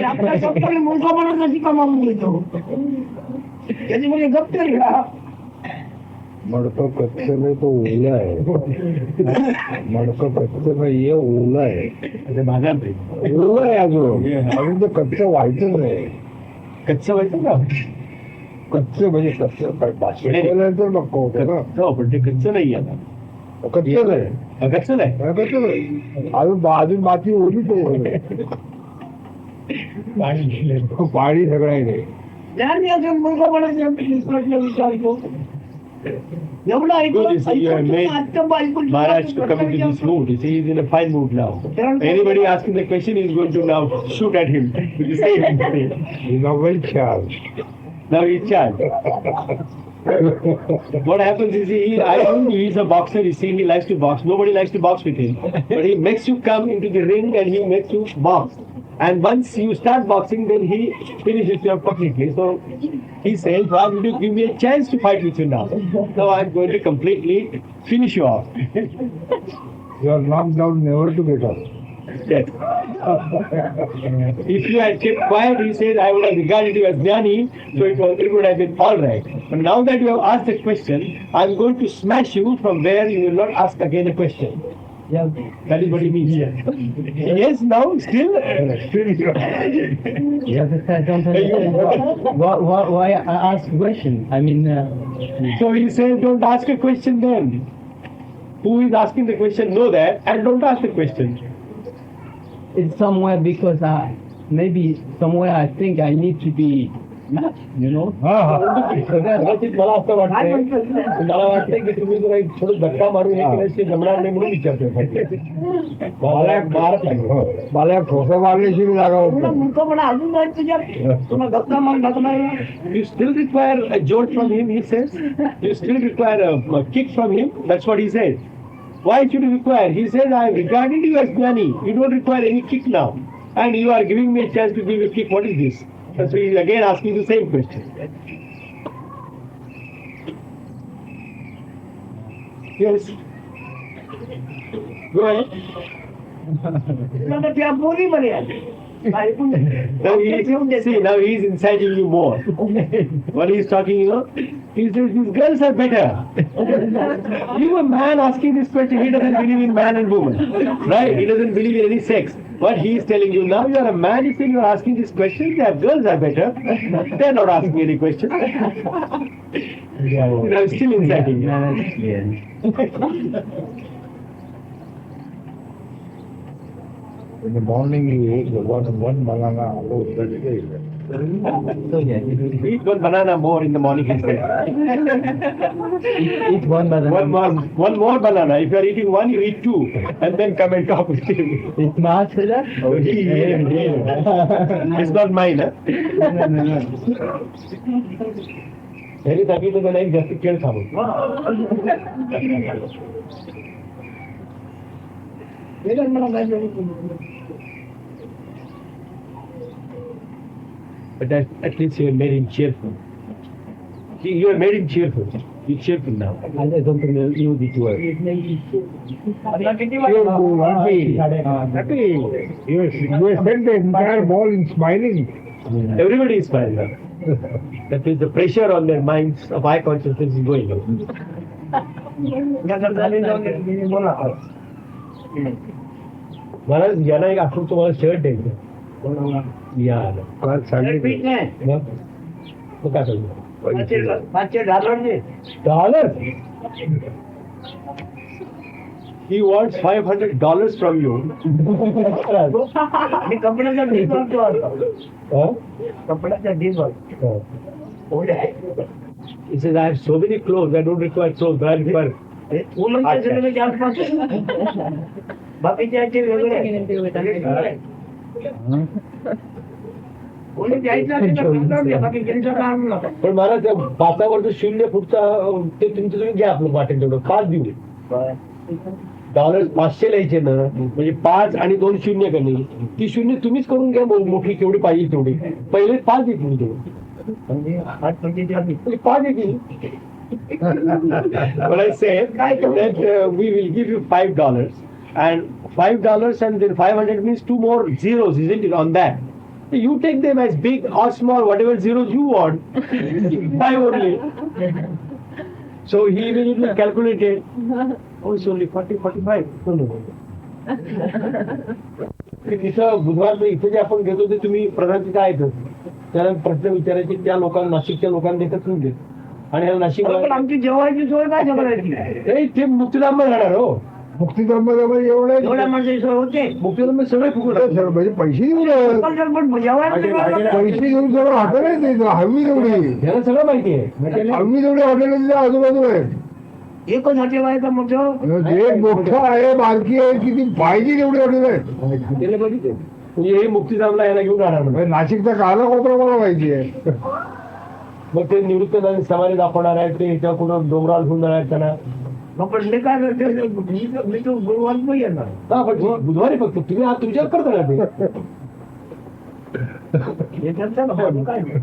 आपल्या स्वतःला मूर्खपणा कशी कमावून घेतो? त्याची म्हणजे गप्प राहा. मडकं कच्चं नाही तो ओला आहे. मडकं कच्चं नाही हे ओला आहे. ओला आहे अजून ते कच्चं व्हायचं नाही. कच्चं व्हायचं का? कच्चं म्हणजे कच्चं भाषेनंतर नको होतं ना. पण ते कच्चं नाही आता. कच्चं नाही. कच्चं नाही. कच्चं नाही. अजून माती ओलीच आहे. पाणी सगळं आहे. ज्ञानी अजून मुलगा म्हणायचा प्रश्न विचारतो. एवढं Maharaj to come into this mood. You see, he's in a fine mood now. Anybody asking the question is going to now shoot at him with the same thing. He's not well charged. Now he's charged. What happens is I told you he's a boxer. You see, he likes to box. Nobody likes to box with him. But he makes you come into the ring and he makes you box. And once you start boxing, then he finishes you completely. So he says, why did you give me a chance to fight with you now? Now I'm going to completely finish you off. You are knocked down, never to get up. Yes. If you had kept quiet, he said, I would have regarded you as Jnani, so it would have been all right. But now that you have asked a question, I'm going to smash you from where you will not ask again a question. Yeah, that is what he means. Yes, now still. Yeah, but I don't understand. Why I ask a question? I mean. So he says, don't ask a question then. Who is asking the question? Know that and don't ask the question. It's somewhere because maybe somewhere I think I need to be matched, you know. कदाचित मला असं वाटतंय मला वाटतंय की तुम्ही जरा एक थोडं धक्का मारून हे केल्याशी जमणार नाही म्हणून विचारतोय. मला एक ठोसा मारल्याशी जागा होत नाही. मूर्खपणा अजून नाही तुझ्या. तुला धक्का मारून टाकणार. You still require a jolt from him, he says. You still require a kick from him. That's what he says. Why should you require? He says, I have regarded you as Jnani. You don't require any kick now. And you are giving me a chance to give you a kick. What is this? And so he is again asking the same question. Yes. Go ahead. त्या बोली मध्ये आहे. Now he is inciting you more. What he is talking, he says these girls are better. You a man asking this question, he doesn't believe in man and woman, right? He doesn't believe in any sex. What he is telling you now, you are a man, he's saying you are asking this question, that girls are better. They are not asking any question. I'm still inciting you. In the morning you eat one banana alone, that's it. So yeah, Eat one banana more in the morning, he said. eat one banana. One more banana. If you are eating one, you eat two. And then come and talk with him. It's Maharaj for that? It's not mine, huh? Very सांगितलं तर नाही जास्त खेळ थांबू. But at least you have made him cheerful. You have made him cheerful. You're cheerful now. I don't know this word. Happy. You have spent the entire ball in smiling. Everybody is fine now. That means the pressure on their minds of eye consciousness is going away. महाराज यांना एक आपण तुम्हाला shirt द्यायचं या काल सांगितलं मग काय सांगितलं $500 dollar He wants $500 from you. मी कपड्याचा ढीग वाटतो. कपड्याचा ढीग वाटतो. He says, I have so many clothes, I don't require clothes, but I require. उलटच्या सिनेमेच्या आसपास बाकीचे याचे वेगळे पण मला त्या पाचावर जो 0 फूटचा ते तुमचं तुम्ही घ्या आपलं वाटेल तेवढं 5 देऊ $500 लिहायचे ना म्हणजे 5 आणि 2 शून्य कमी ती शून्य तुम्हीच करून घ्या मोठी केवढी पाहिजे तेवढी पहिले 5 देतील तुम्ही 5 देतील. But I said that we will give you $5 and $5 and then 500 means 2 more zeros, isn't it, on that? You take them as big or small, whatever zeros you want. 5 only. So he immediately calculated, oh, it's only 40, 45. No. तिथं बुधवारचं इथे जे आपण घेतो ते तुम्ही प्रधानची काय येतं त्याला प्रश्न विचारायचे त्या लोकांना नाशिकच्या लोकांना देतच नाही देत आणि ह्याला नाशिक आमची जेवायची सोय काय करायची ते मुक्तीधाम राहणार हो मुक्तीधाम एवढे एवढ्या माणसाची सोय होते मुक्तीधाम सगळे फुकट म्हणजे पैसे देऊन पैसे देऊन सगळं हॉटेल आहे हवी तेवढी ह्याला सगळं माहिती आहे हवी तेवढी हॉटेल आजूबाजूला आहेत एकच हॉटेल आहे का मोठं जे मोठं आहे बारकी आहे किती पाहिजे तेवढी हॉटेल आहे त्याला बघितलं म्हणजे हे मुक्तीधामला यायला घेऊन राहणार म्हणजे नाशिकचा काला कोपरा मला माहिती आहे मग ते निवृत्त समाधी दाखवणार आहेत ते ह्याच्या कुठं डोंगरावर घेऊन जाणार आहेत त्यांना मग पण ते काय मी तो गुरुवार पण येणार हा पण बुधवारी फक्त तुम्ही आज तुमच्यावर करता ना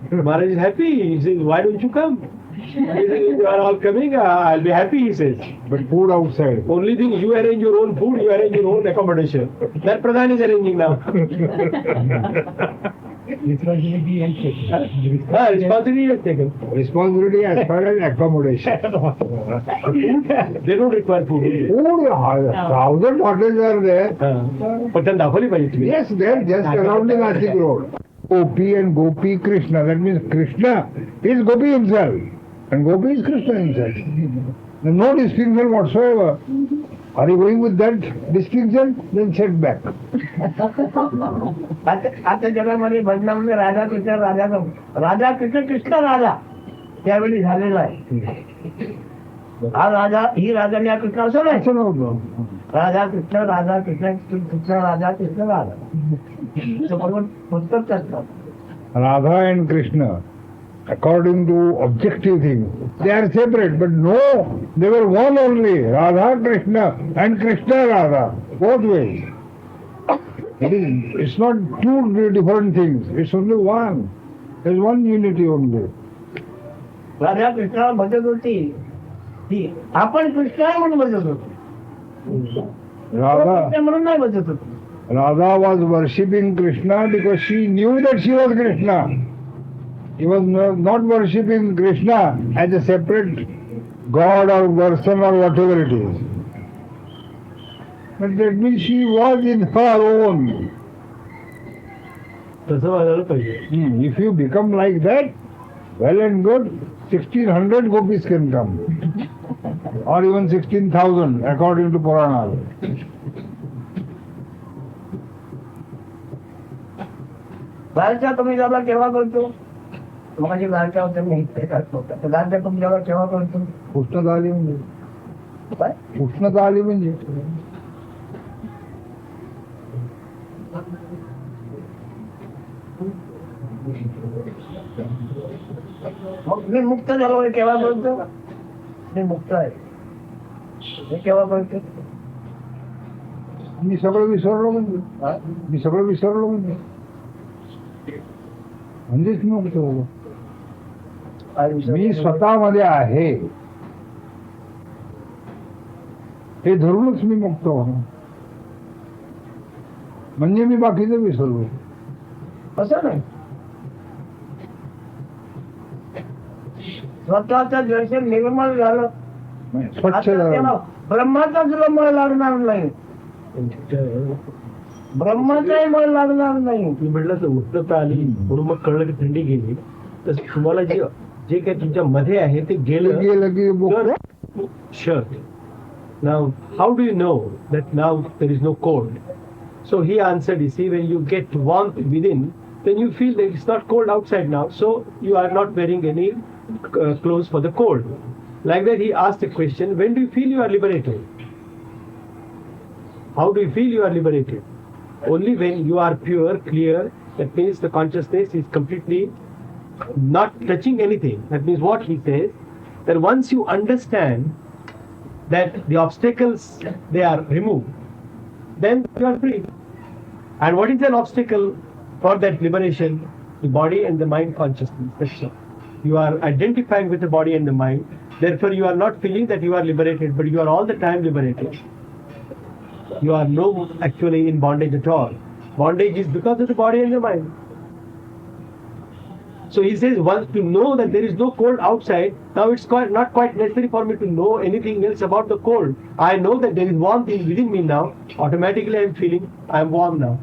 ते Maharaj is happy he says why don't you come You are all coming, I'll be happy, he says. But food outside. Only thing, you arrange your own food, you arrange your own accommodation. That Pradhan is arranging now. Responsibility and responsibility is taken. Responsibility as far as accommodation. They don't require food. Food, 1,000 hotels are there. But then दाखवली पाहिजे तुम्ही. Yes, they're just around the Nashik road. Gopi and Gopi Krishna. That means Krishna is Gopi himself. And Gopi is Krishna himself. There's no distinction whatsoever. Are you going with that distinction? Then set back. आता जगामध्ये बदनामध्ये राधा कृष्ण कृष्ण राधा त्यावेळी झालेला आहे हा राजा ही राजा या कृष्ण असं नाही असं नव्हतं. राधा कृष्ण कृष्ण राधा कृष्ण राधा बरोबर पुस्तक असतात. Radha and Krishna, according to objective things, they are separate, but no, they were one only. Radha Krishna and Krishna Radha, both ways. It's not two different things. It's only one. There's one unity only. Radha कृष्णाला बदत होती ती आपण कृष्ण आहे म्हणून बदत होतो Radha, Krishna म्हणून नाही बदत होतो. Radha was worshipping Krishna because she knew that she was Krishna. She was not worshipping Krishna as a separate god or person or whatever it is. But that means she was in her own. तसं व्हायला पाहिजे. If you become like that, well and good, 1,600 gopis can come. Or even 16,000 according to Purana. बाहेरच्या तुम्ही जॉबला केव्हा करतो माझी बाहेरच्या होते मी इथे करतो बाहेरच्या तुम्ही जॉबला केव्हा करतो उष्णता आली म्हणजे काय उष्णता आली म्हणजे मग मी मुक्त झालो केव्हा करतो मी मुक्त आहे मी केव्हा करतो मी सगळं विसरलो म्हणजे म्हणजेच मी मुक्त झालो. मी स्वतःमध्ये आहे हे धरूनच मी मुक्त होणार म्हणजे मी बाकीचं विसरलो. असं नाही स्वतःचं दर्शन निर्मळ झालं स्वच्छ आता झालं. त्याला ब्रह्माचाच मळ लागणार नाही ब्रह्माचाही मळ लागणार नाही. तुम्ही म्हटलं तर उष्णता आली म्हणून मग कळलं की थंडी गेली तर तुम्हाला जे काही तुमच्या मध्ये आहे ते गेलं की Sure. Now, how do you know that now there is no cold? So he answered, you see, when you get warmth within, then you feel that it's not cold outside now, so you are not wearing any clothes for the cold. Like that, he asked a question, when do you feel you are liberated? How do you feel you are liberated? Only when you are pure, clear, that means the consciousness is completely not touching anything. That means what he says, that once you understand that the obstacles, they are removed, then you are free. And what is an obstacle for that liberation? The body and the mind consciousness. That's all. You are identifying with the body and the mind. Therefore, you are not feeling that you are liberated, but you are all the time liberated. You are no actually in bondage at all. Bondage is because of the body and the mind. So he says, once to know that there is no cold outside, now it's not quite necessary for me to know anything else about the cold. I know that there is warmth within me now. Automatically I am feeling I am warm now.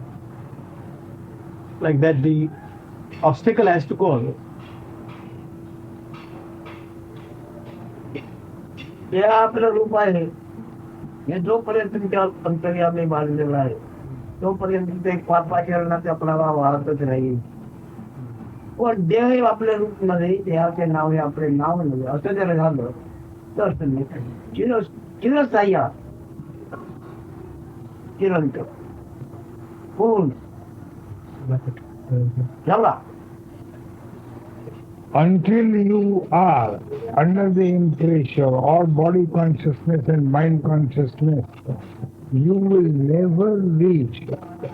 Like that the obstacle has to go away. हे आपलं रूप आहे हे जोपर्यंत तुमच्या अंतर्यामी बांधलेला आहे तोपर्यंत ते पापाचरणात आपल्याला वाहतच राहील. पण देह आपल्या रूप मध्ये देहाचे नाव हे आपले नाव नव्हे असं जर झालं तर चिरस्थायी चिरंत पूर्ण झाला. Until you are under the impressure or body consciousness and mind consciousness, you will never reach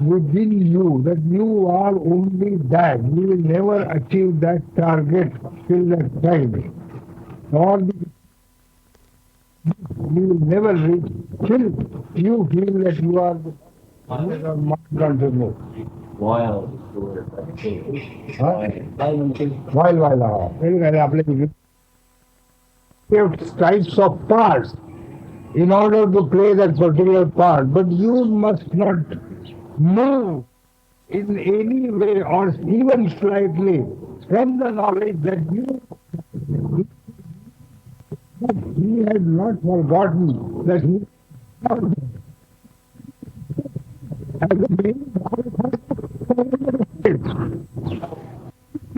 within you that you are only that. You will never achieve that target till that time. Or you will never reach till you feel that you are the mind consciousness. While types of parts in order to play that particular part, but you must not move in any way or even slightly from the knowledge that he had not forgotten that he as a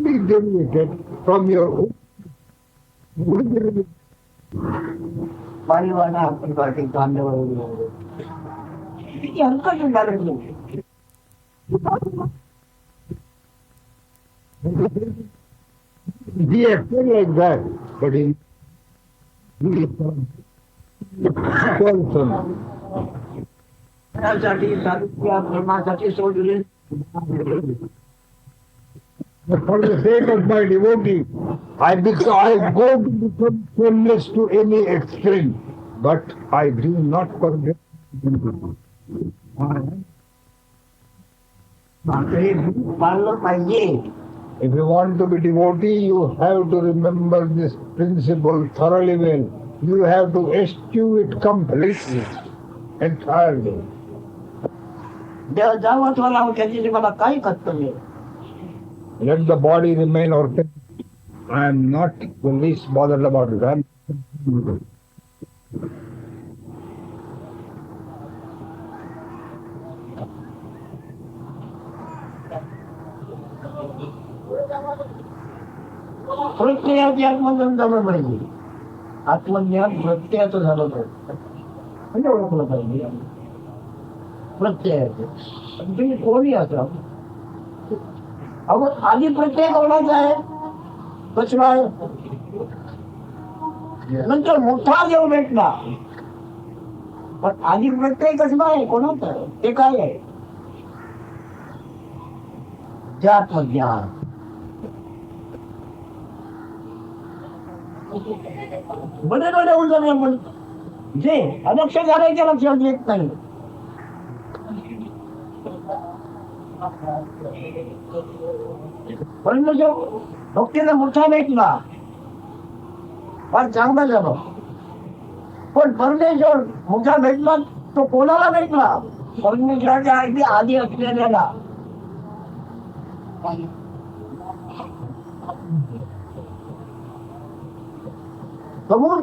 being deviated from your own. पाणीवाला आपण पाठी कांद्यावर किती हलकट उदाहरण घेऊ. He acted like that, but he person. त्यासाठी साधुत्या धर्मासाठी सोडले. But for the sake of my devotee, I go to become shameless to any extreme, but I do not forget. पाळलं पाहिजे. If you want to be devotee, you have to remember this principle thoroughly well. You have to eschew it completely, entirely. देव जावंच मला त्याची मला काही कर्तव्य. Let the body remain orphan. I am not the least bothered about it. प्रत्ययाचे आत्मज्ञान झालं पाहिजे. आत्मज्ञान प्रत्ययाचं झालं पाहिजे म्हणजे ओळखलं पाहिजे प्रत्ययाचं. तुम्ही कोणी असा अगं आधी प्रत्यय कोणाचा आहे कसला आहे नंतर मोठा देव भेटला पण आधी प्रत्यय कसला आहे कोणाचा आहे ते काय आहे ते आत्मज्ञान. बरे बरे उलट पण जे अदक्ष झाले लक्षात येत नाही. परंतु जो भक्तीला मोठा भेटला फार चांगला झालं पण परमेश्वर मोठा भेटला तो कोणाला भेटला परमेश्वराच्या अगदी आधी असलेल्याला. समोर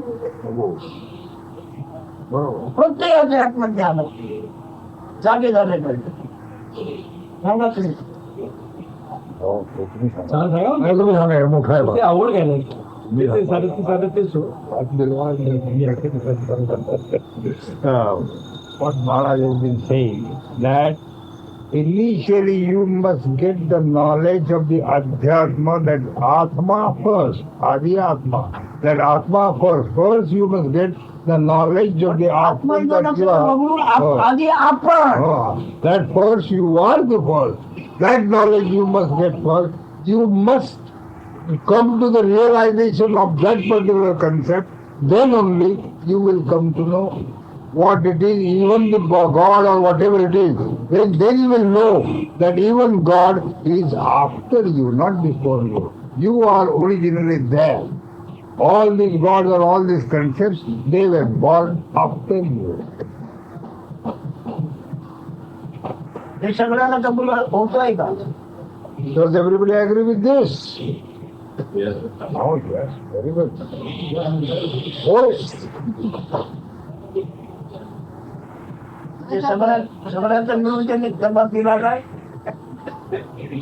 प्रत्येकाचे आत्मज्ञान जागे झाले पाहिजे. सांगा तुम्ही मोठा आहे आवड काय नाही What Maharaj has been saying, that initially you must get the knowledge of the Adhyatma, that Atma first, Adi Atma, that Atma first. First you must get the knowledge of the Atma that you are. आधी आपण That first you are the first. That knowledge you must get first. You must come to the realization of that particular concept. Then only you will come to know what it is, even the God or whatever it is. Then you will know that even God is after you, not before you. You are originally there. All these gods or all these concepts, they were born after you. हे सगळ्यांना कबूल होतोय का? Does everybody agree with this? Yes. Oh, yes. Very good. Oh, हे सगळ्यांचा मिळून त्यांनी जबाब दिला काय?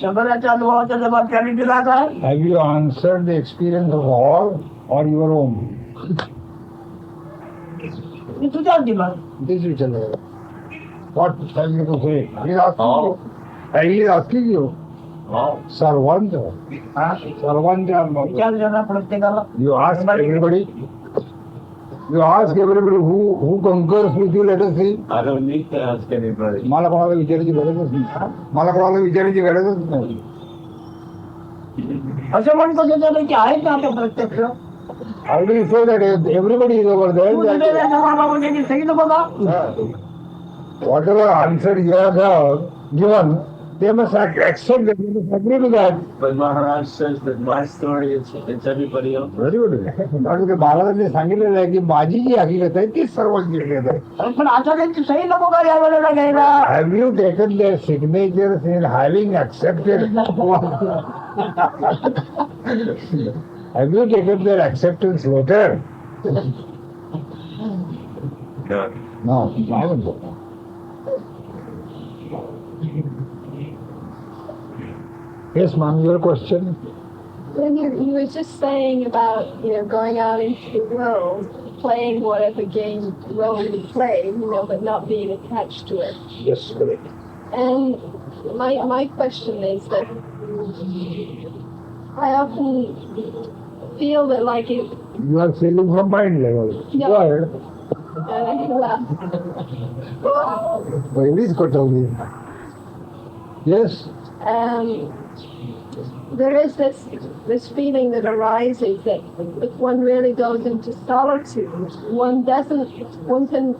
सगळ्यांच्या अनुभवाचा जबाब त्यांनी दिला काय? have you answered the experience of all or your own? मी तुझ्याच दिला. This is it. What have you to say? He is asking you. He is asking you. Sarvanta. Sarvanta. विचार जरा प्रत्येकाला. You ask everybody. You ask everybody who concurs with you, let us see. I don't need to ask anybody. मला कोणाला विचारायची गरजच नाही. मला कोणाला विचारायची गरजच नाही. असं म्हणतो त्याच्यात की आहेत ना आपल्या प्रत्यक्ष. I will say that everybody is over there. तू दिलेल्या जबाबामध्ये त्यांनी सांगितलं बघा. Whatever answer you have given, they must accept that, they must agree to that. But Maharaj says that my story is it's everybody else. Very good. कारण की महाराजांनी सांगितलेलं आहे की माझी जी हकीकत आहे तीच सर्वांची हकीकत आहे. पण आता त्यांची सही नको का या वेळेला घ्यायला? Have you taken their signatures in having accepted? Have you taken their acceptance letter? No. No, I haven't. Yes, ma'am, your question? When you were just saying about, going out into the world, playing whatever game role you play, but not being attached to it. Yes, correct. And my question is that I often feel that like it. You are feeling from mind level. Yeah. Go ahead. Well, it is totally. Yes. There is this feeling that arises that if one really goes into solitude, one can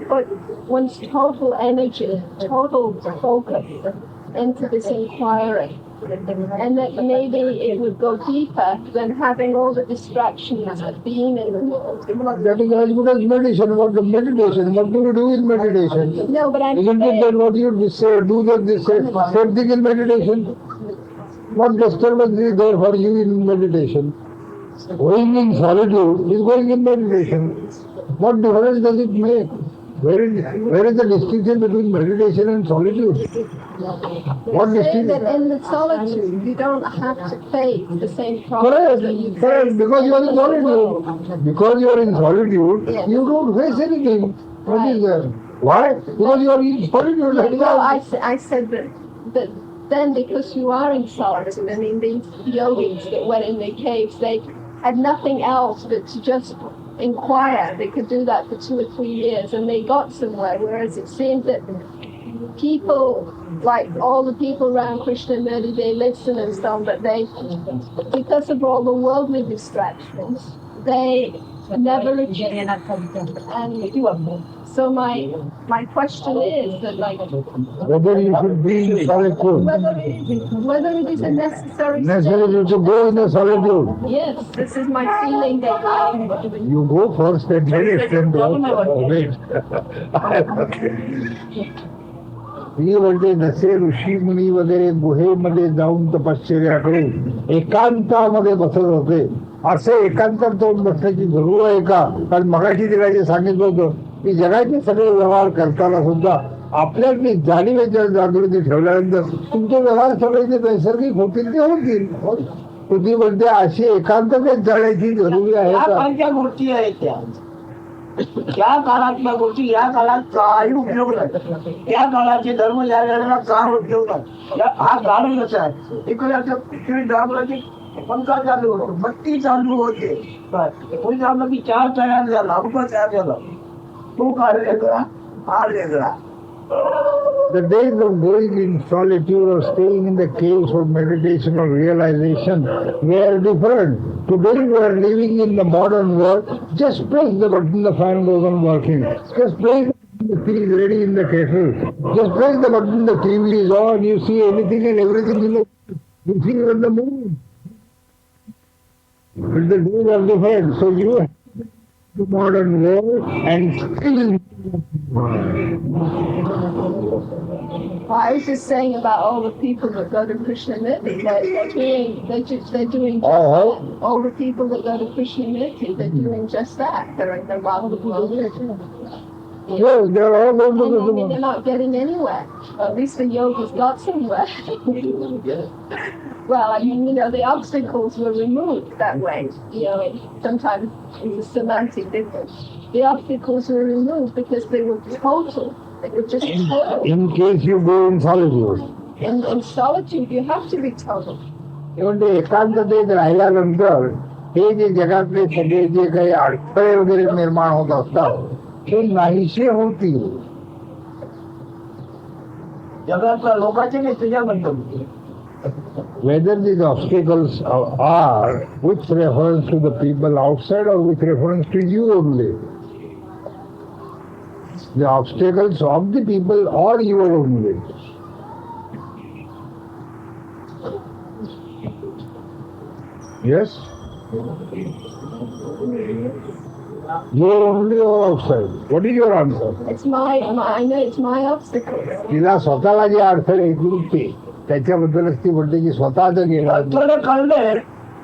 put one's total energy, total focus into this inquiry. And that maybe it would go deeper than having all the distractions of being in the world. That is as good as meditation. What the meditation? What do you do with meditation? No, but I'm Isn't it that what you say, do that this same thing in meditation? What disturbance is there for you in meditation? Going in solitude is going in meditation. What difference does it make? Where is the distinction between meditation and solitude? What say distinction? that in the solitude you don't have to face the same problems Correct, that you correct. face. Because you are in solitude. Because you are in solitude, Yes. you don't face anything. What is Right. there? Why? Because you are in solitude. That is Well, all. I said that then because you are in solitude, I mean these yogis that went in their caves, they had nothing else but to just inquire. They could do that for 2 or 3 years and they got somewhere, whereas it seems that people, like all the people around Krishnamurti, they listen and so on, but they, because of all the worldly distractions, they never achieve. And so my question is that Whether you should be in solitude. whether it is a necessary step. Necessary to go in a solitude. Yes, this is my feeling that You go first and then extend the wait. ही म्हणते नसे ऋषी मुनी वगैरे गुहेमध्ये जाऊन तपश्चर्या करून एकांतामध्ये बसत होते. असे एकांतात जाऊन बसण्याची जरूर आहे का? कारण मगाशी तिला जे सांगितलं होतं की जगाचे सगळे व्यवहार करताना सुद्धा आपल्यातली जाणीवेच्या जागृती ठेवल्यानंतर तुमचे व्यवहार सगळे जे नैसर्गिक होतील ते होतील. तुम्ही म्हणते अशी एकांततेत जाण्याची जरुरी आहे या का? काळच्या गोष्टी आहेत त्या काळातल्या गोष्टी या काळात काही उपयोग नाही. त्या काळाचे धर्म या वेळेला काय उपयोग नाही. हा काळ कसा आहे, इकडे आता पृथ्वी दाबलाची पंखा चालू होतो, बत्ती चालू होते, कोणी दाबलं की चहा तयार झाला, उभं तयार झाला. तो काळ वेगळा, हा वेगळा. The days of going in solitude or staying in the caves for meditation or realization were different. Today we are living in the modern world. Just press the button, the fan goes on working. Just press the button, the tea is ready in the kettle. Just press the button, the TV is on. You see anything and everything in the. You see on the moon. But the days are different. So you have the modern world and still. I was just saying about all the people that go to Krishnamurti. They're doing just Oh. that. All the people that go to Krishnamurti, they're doing just that. They're in the world. Yes, they are all going to And I mean, the they're not getting anywhere. At least the yoga's got somewhere. Well, I mean, the obstacles were removed that way. Sometimes it's a semantic difference. The obstacles were removed because they were total. They were just total. In case you go in solitude. In solitude, you have to be total. म्हणजे एकांततेत राहिल्यानंतर हे जे जगातले सगळे जे काही अडथळे वगैरे निर्माण होत असतात ते नाहीसे होतील. जगातल्या लोकांचे नाही तुझ्याबद्दल. Whether these obstacles are with reference to the people outside or with reference to you only. The obstacles of the people or your only. Yes? You are only or outside. What is your answer? I know it's my obstacles. तिला स्वतःला जे अडथळे येतील ते त्याच्याबद्दलच ती म्हणते की स्वतःच गेला. थोडे कळले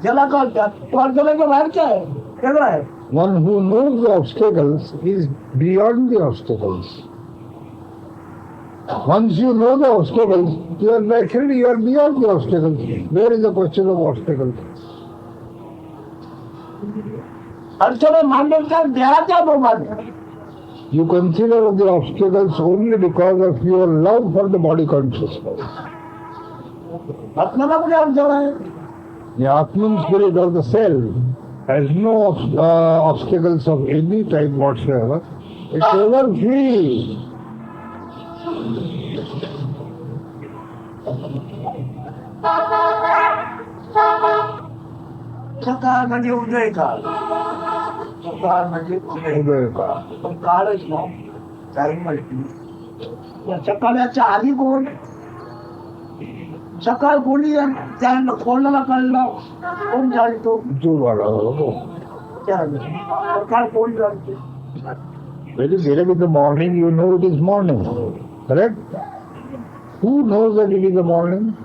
ज्याला कळतात तो अडचणीच्या बाहेरचा आहे वेगळं आहे. One who knows the obstacles is beyond the obstacles. Once you know the obstacles, you are beyond the obstacles. Where is the question of obstacles? अडचणी मांडण्याच्या देहाच्या बोमात. You consider the obstacles only because of your love for the body consciousness. आत्म्याला कुठे अडचण आहे? The Atman spirit of the self has no obstacles of any type whatsoever. It's ever free. सकाळ म्हणजे उदय काळ. सकाळ म्हणजे उदय काळ. पण काळच ना टाइम माहिती. या सकाळच्या आधी कोण? सकाळ कोणी त्यांना कोणाला कळलं कोण जाणतो? सकाळ कोण जाणते? When you get up in the morning, you know it is morning. Correct? Who knows that it is the morning?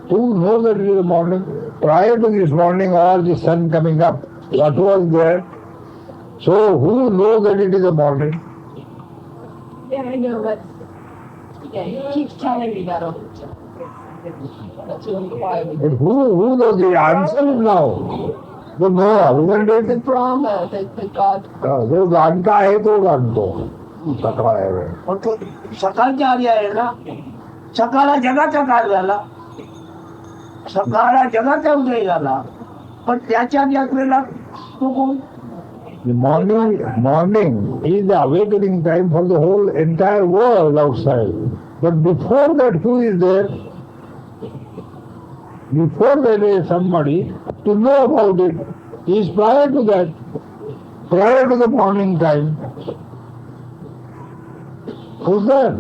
Who knows that it is the morning? Prior to this morning or the sun coming up, what was there? So who knows that it is the morning? Yeah, I know, but he keeps telling me that all the time. To inquire with But who knows the answer is now? The Noah, isn't the it? Brahma, the God. जो जाणता आहे तो जाणतो. सकाळ आहे. पण तो सकाळच्या आधी आहे ना. सकाळला जगाचा काळ झाला. सकाळला जगाचा उदय झाला. पण त्याच्या आधी असलेला तो कोण? The morning is the awakening time for the whole entire world outside. But before that, who is there? Before there is somebody to know about it. He is prior to that, prior to the morning time. Who's that?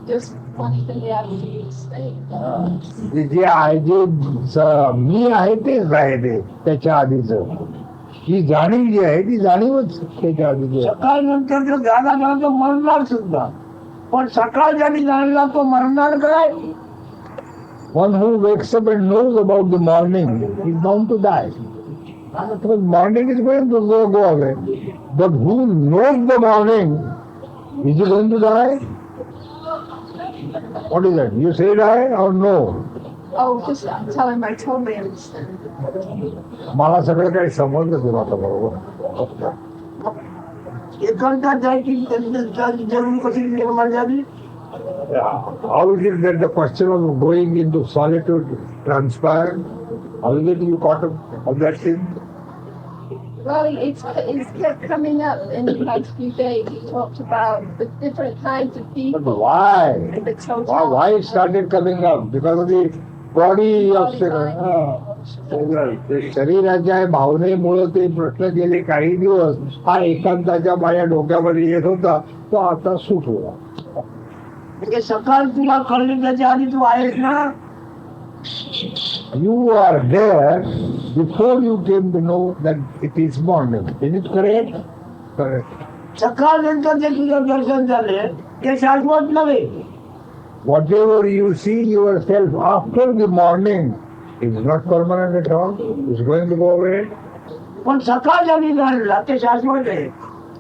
Just one thing they have to say. जे आहे जे मी आहे तेच आहे ते त्याच्या आधीचं. ही जाणीव जी आहे ती जाणीवच त्याच्या आधीची आहे. सकाळ नंतर जो जागा झाला तो मरणार सुद्धा. पण सकाळ ज्यांनी जाणला तो मरणार काय? One who wakes up and knows about the morning is bound to die. Because morning is going to go away. But who knows the morning, is he going to die? What is that? You say die or no? Oh, just tell him I totally understand. मला सगळं काही समजलं तुला आता बरोबर. एकांतात जायची जरूर कशी निर्माण झाली. How is it that the question of going into solitude transpired? How is it you caught up of that thing? Well, it's kept coming up in the past few days. He talked about the different kinds of But people why? and the total. Why it started coming up? Because of the body obstacle. शरीराच्या भावनेमुळे ते प्रश्न गेले काही दिवस हा एकांताच्या माझ्या डोक्यामध्ये येत होता तो आता सुट होता. म्हणजे सकाळ तुला कळली त्याच्या आधी तू आहेस ना. You are there before you came to know that it is morning. Is it correct? Correct. सकाळ नंतर जे तुझं दर्शन झाले ते शाश्वत नव्हे. Whatever you see yourself after the morning is not permanent at all. It's going to go away. पण सकाळ ज्यांनी झाला ते शाश्वत आहे.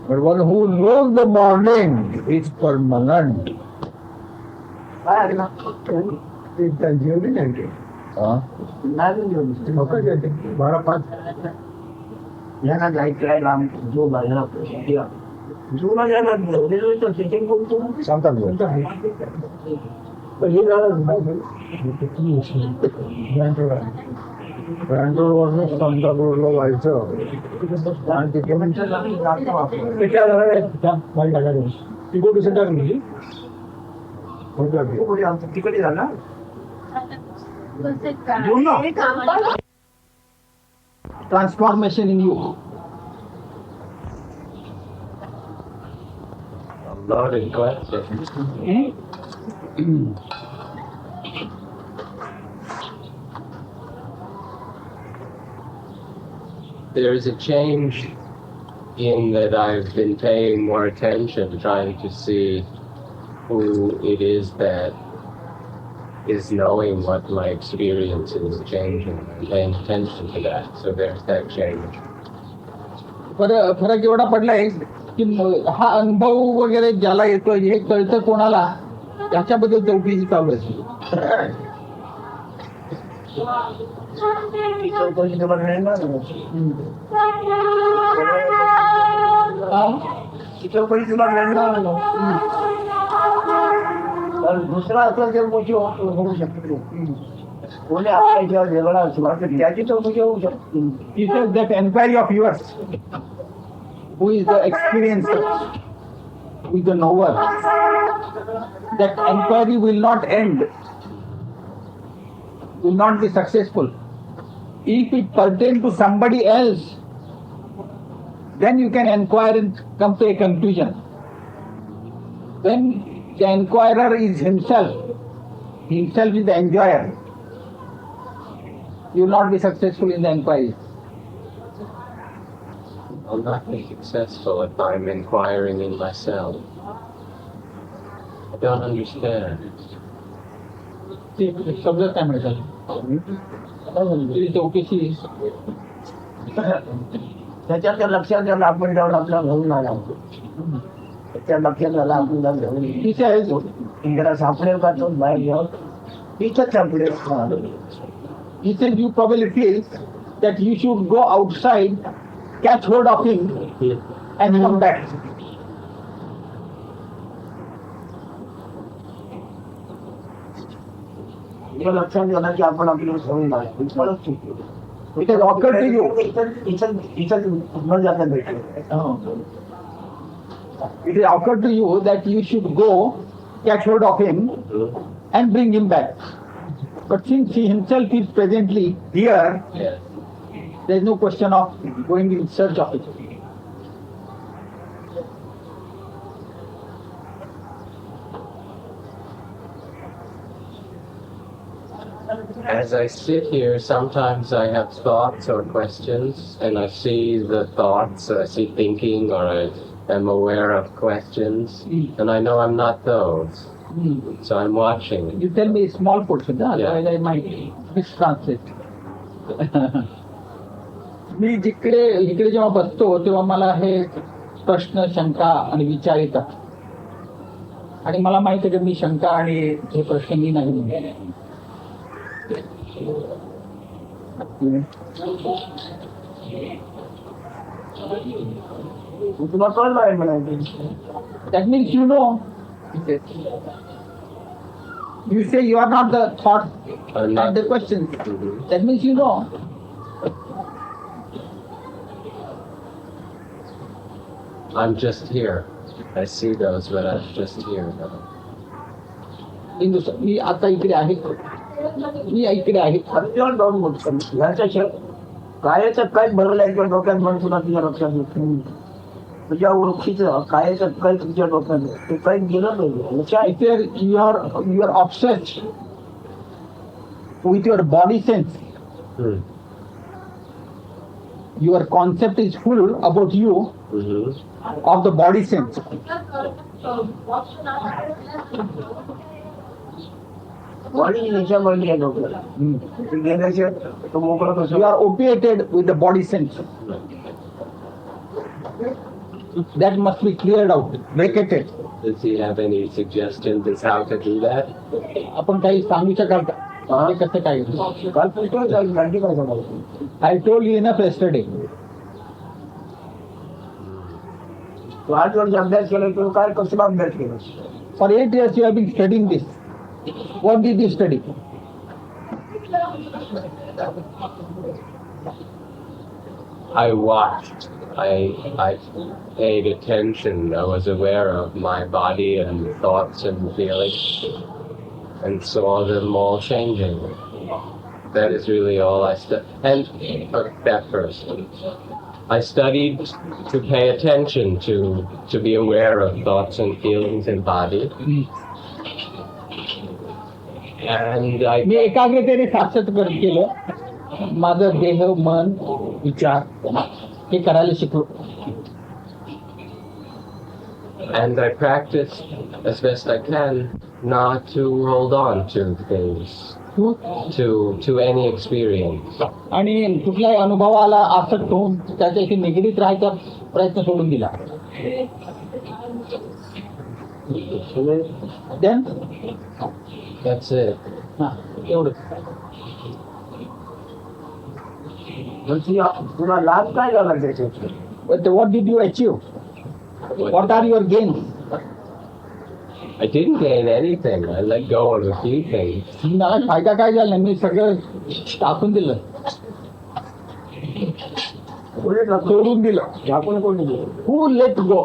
But one who knows the morning is permanent. काय आहे ना? Huh? नाही जेवली. 12:05. यांना जायचं लांब जो बाहेर जुना ज्यांना रेल्वे तर स्टेशन कोणतं सांगतात बँगलोरवरून सांताक्रूजला जायचं आणि तिथे तिकडे झाला Transformation in you. Loaded question. There is a change in that I've been paying more attention, trying to see who it is that is knowing what my experience is changing and paying attention to that. So there's that change. फरक एवढा पडलाय की हा अनुभव वगैरे ज्याला येतोय हे कळतं कोणाला त्याच्याबद्दल चौकशी चालू आहे. दुसरा असला तर मोठी होऊ शकतो. कोणी आपल्या वेगळा असला तर त्याची चौकशी होऊ शकते. He says that inquiry of yours, who is the experiencer, who is the knower, that inquiry will not end, will not be successful. If it pertains to somebody else, then you can inquire and come to a conclusion. When the inquirer is himself is the enjoyer, you will not be successful in the inquiry. I'll not be successful if I'm inquiring in myself. I don't understand. समजत काय म्हणतात चौकशी त्याच्या लक्षात आलं आपण जाऊन आपला घेऊन आला त्या लक्षात आला आपण जाऊन घेऊन He says, इंदिरा सापडेल का तो बाहेर घेऊन इथंच सापडेल. he says you probably feel that you should go outside, catch hold of him and come back. हे लक्षात आलं की आपण आपल्याला घेऊन आलो परत चुकलो. It has occurred to you. इथं न जाता भेटलं. It has occurred to you that you should go, catch hold of him and bring him back. But since he himself is presently here, Yes. there is no question of going in search of it. As I sit here, sometimes I have thoughts or questions, and I see the thoughts, I see thinking, or I am aware of questions, and I know I'm not those. So I'm watching. You tell me a small portion, otherwise I might mistranslate. मी इकडे जेव्हा बसतो तेव्हा मला हे प्रश्न शंका आणि विचार येतात आणि मला माहित आहे की मी शंका आणि हे प्रश्न मी नाही म्हणतो. तुला कळलं आहे म्हणायचं. That means you know. You say you are not the thought and the question. That means you know. I'm just here. I see those, but I'm just here now. मी आता इकडे आहे, मी इकडे आहे. सत्यावर जाऊन बोलतो ह्याच्या कायच काय भरलंय किंवा डोक्यात म्हणून तुला तुझ्या लक्षात येत. तुझ्या वृक्षीचं कायच काय तुझ्या डोक्यात ते काही गेलं पाहिजे. If you are obsessed with your body sense. Hmm. Your concept is full about you of the body sense. Body याच्यामध्ये येतो गेल्याशिवाय तो मोकळा You कसं are opiated with the body sense. That must be cleared out, vacated. Does he have any suggestions as how to do that? आपण काही सांगू शकाल का? हा? ते कसं काय? काल पुस्तक घंटी काय सांगाल I told you enough yesterday. तू 8 वर्ष अभ्यास केला तू काय कसला अभ्यास केला For 8 years you have been studying this. What did you study? I watched. I paid attention. I was aware of my body and thoughts and feelings, and saw them all changing. That is really all I studied. And that first, I studied to pay attention, to be aware of thoughts and feelings and body. And I मी एकाग्रतेने साक्षात्कार केलं. माझं देह, मन, विचार हे करायला शिकलो. And I practice as best I can not to hold on to things, to any experience. आणि कुठल्याही अनुभवाला आसक्त होऊन त्याच्याशी निगडीत राहायचा प्रयत्न सोडून दिला. Then That's it. हा, एवढं. तुला लाभ काय झाला त्याच्यात But what did you achieve? What are your gains? I didn't gain anything. I let go of a few things. मला फायदा काय झाला? मी सगळं टाकून दिलं, सोडून दिलं. आपण कोणी Who let go?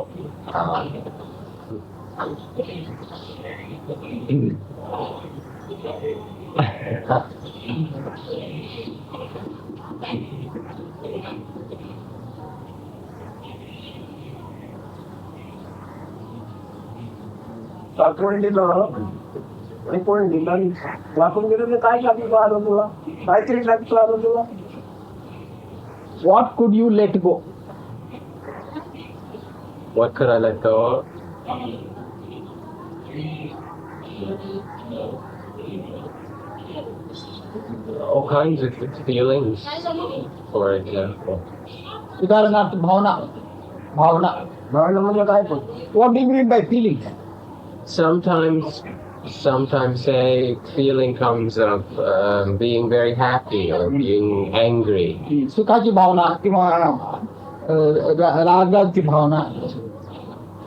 टाकून दिलं आणि कोणी दिलं टाकून दिलं तर काय टाकू आलं तुला काहीतरी टाकतो आलं तुला What could you let go? What could I let go of? All kinds of feelings, for example. उदाहरणार्थ भावना. भावना. भावना म्हणजे काय पण What do you mean by feelings? Sometimes say feeling comes of being very happy or being angry. सुखाची भावना किंवा रागाची भावना.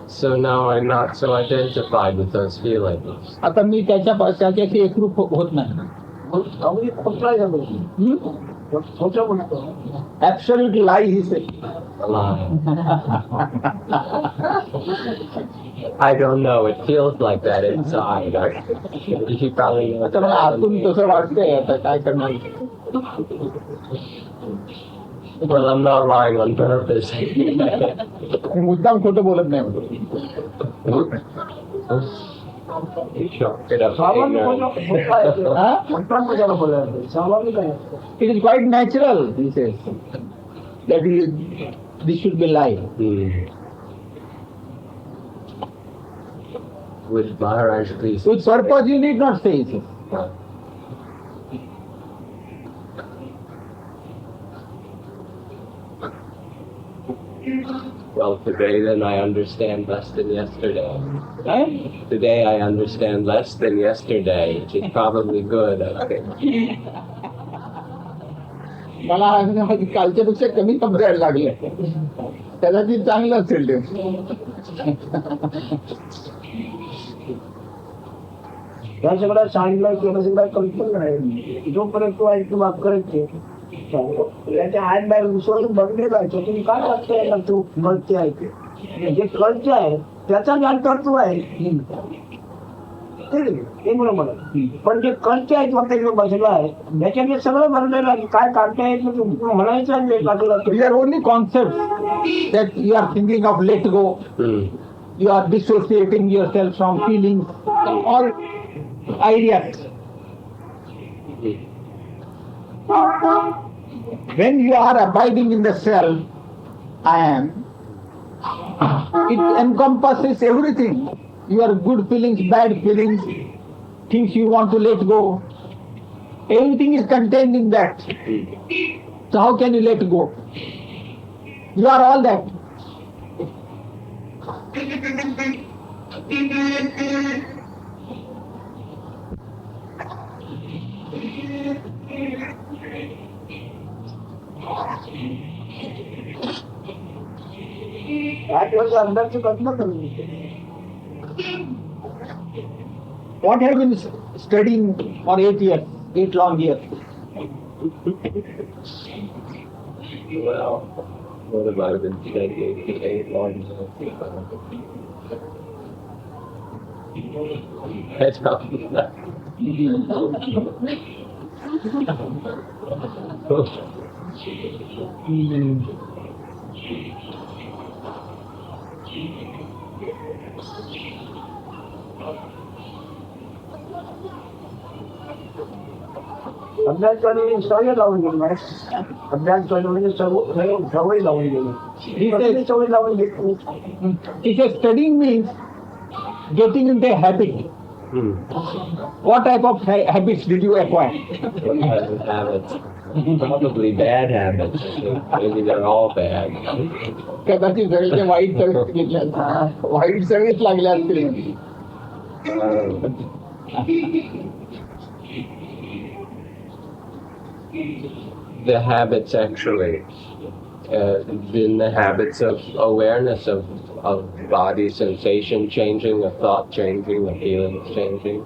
So now I'm not so identified with those feelings. आता मी त्याच्याशी एकरूप होत नाही. अगदी खोटं आहे सगळं. खोटं म्हणतो Absolute lie he said. A lie. I don't know. It feels like that inside. He probably knows. आता मला आतून तसं वाटतंय. आता काय करणार? Well, I'm not lying on purpose. मी मुद्दाम खोटं बोलत नाही म्हणतो. Chalk it up to स्वाभाविक ignorance. खोटं आहे. हा? खोटं कशाला बोलायचं स्वाभाविक आहे It is quite natural, he says, that this should be lie. Would Maharaj please? With purpose you need not say it. Well, today then I understand less than yesterday. Eh? Today I understand less than yesterday, which is probably good. Okay. मला कालच्यापेक्षा कमी समजायला लागले. त्याला ती चांगलं असेल ते. या सगळं सांगितलं केलं सगळं कल्पना नाही जोपर्यंत तू ऐकतो माफ करायचे याच्या हात बाहेर विश्वास बघणे जायचं तुम्ही काय वाटतंय ना तू कळते ऐकते जे कळते आहे त्याचा ज्ञान करतो आहे ते बरोबर आहे पण जे कळते आहेत फक्त बसलं आहे त्याच्याने सगळं भरलेलं आहे काय काढता येत म्हणायचं These are only concepts that you are thinking of let go. You are dissociating yourself from feelings, all ideas. When you are abiding in the self, I am, it encompasses everything. Your good feelings, bad feelings, things you want to let go. Everything is contained in that. So how can you let go? You are all that. What have you been studying for 8 years, 8 long years? Well, what have I been studying for 8 long years? I don't know. अभ्यास करणे सवय लावून गेली. अभ्यास करणे म्हणजे सवय लावून गेली. सवय लावून घेतली. If studying means getting into a habit, what type of habits did you acquire? Habits. Probably bad habits. Maybe they're all bad. कदाचित सगळे वाईट सवयी घेतल्या, वाईट सवयीच लागल्या असतील. The habits actually, been the habits of awareness of body sensation changing, of thought changing, of feelings changing.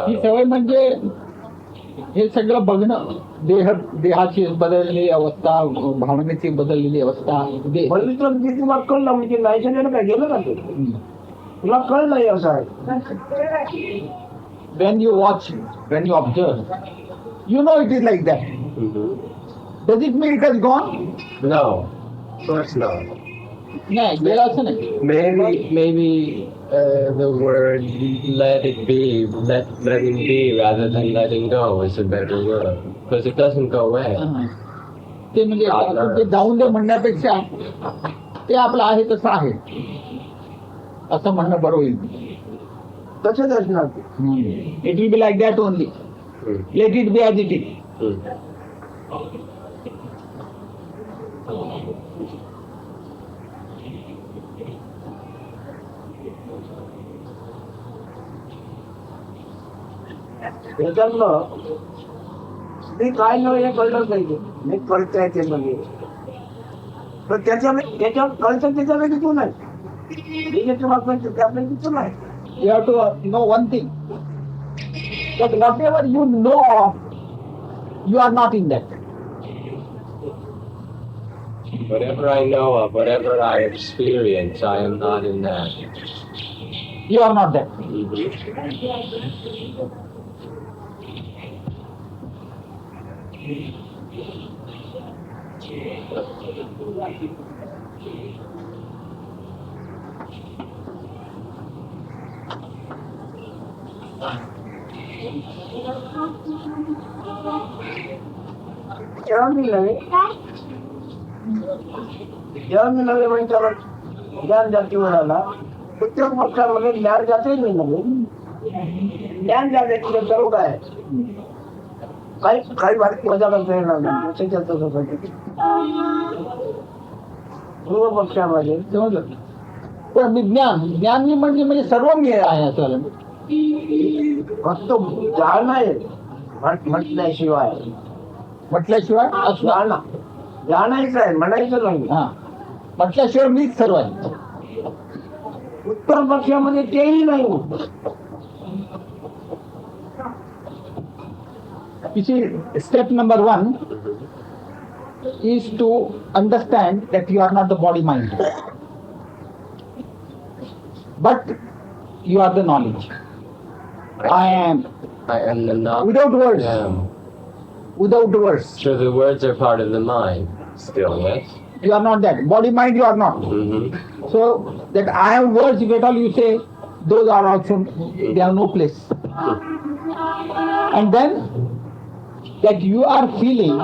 ही सवय म्हणजे हे सगळं बघणं, देहाची बदललेली अवस्था, भावनेची बदललेली अवस्था. तुला कळलं म्हणजे नाही झालं काय गेलं का ते तुला कळलं असं आहे. When you watch, when you observe, you know it is like that. Does it mean it has gone? No, of course not. नाही, गेलं असं नाही. Maybe the word let it be, letting be rather than letting go is a better word, because it doesn't go away. ते म्हणजे आपण ते जाऊन दे म्हणण्यापेक्षा ते आपलं आहे तसं आहे असं म्हणणं बरं होईल. तसंच असणार. It will be like that only. Let it be as it is. त्याच्यातलं मी काय नव्हे हे कळलं पाहिजे. मी कळतंय ते म्हणजे तर त्याच्यावर कळतं त्याच्यापैकी तू नाही. त्यापैकी तू नाही. You have to know one thing, that whatever you know of, you are not in that. Whatever I know of, whatever I experience, I am not in that. You are not that. जेव्हा मी नव्हे म्हणजे त्याला ज्ञान जाती म्हणाला प्रत्येक पक्षामध्ये ज्ञान जाते मी नव्हे. ज्ञान जाते सर्व काय काही बारीक मजा करता येणार नाही. पूर्व पक्षामध्ये पण ज्ञान म्हणजे सर्व मी आहे असं. फक्त जाण आहे म्हटल्याशिवाय जाणायचं आहे म्हणायचं नाही. म्हटल्याशिवाय मीच सर्व आहे. उत्तर पक्षामध्ये तेही नाही. You see, step number 1 is to understand that you are not the body mind, but you are the knowledge. I am. I am the knowledge. Without words. Without words. So the words are part of the mind, still, yes? You are not that. Body mind you are not. So that I have words, if at all you say, those are also, they have no place. And then that you are feeling,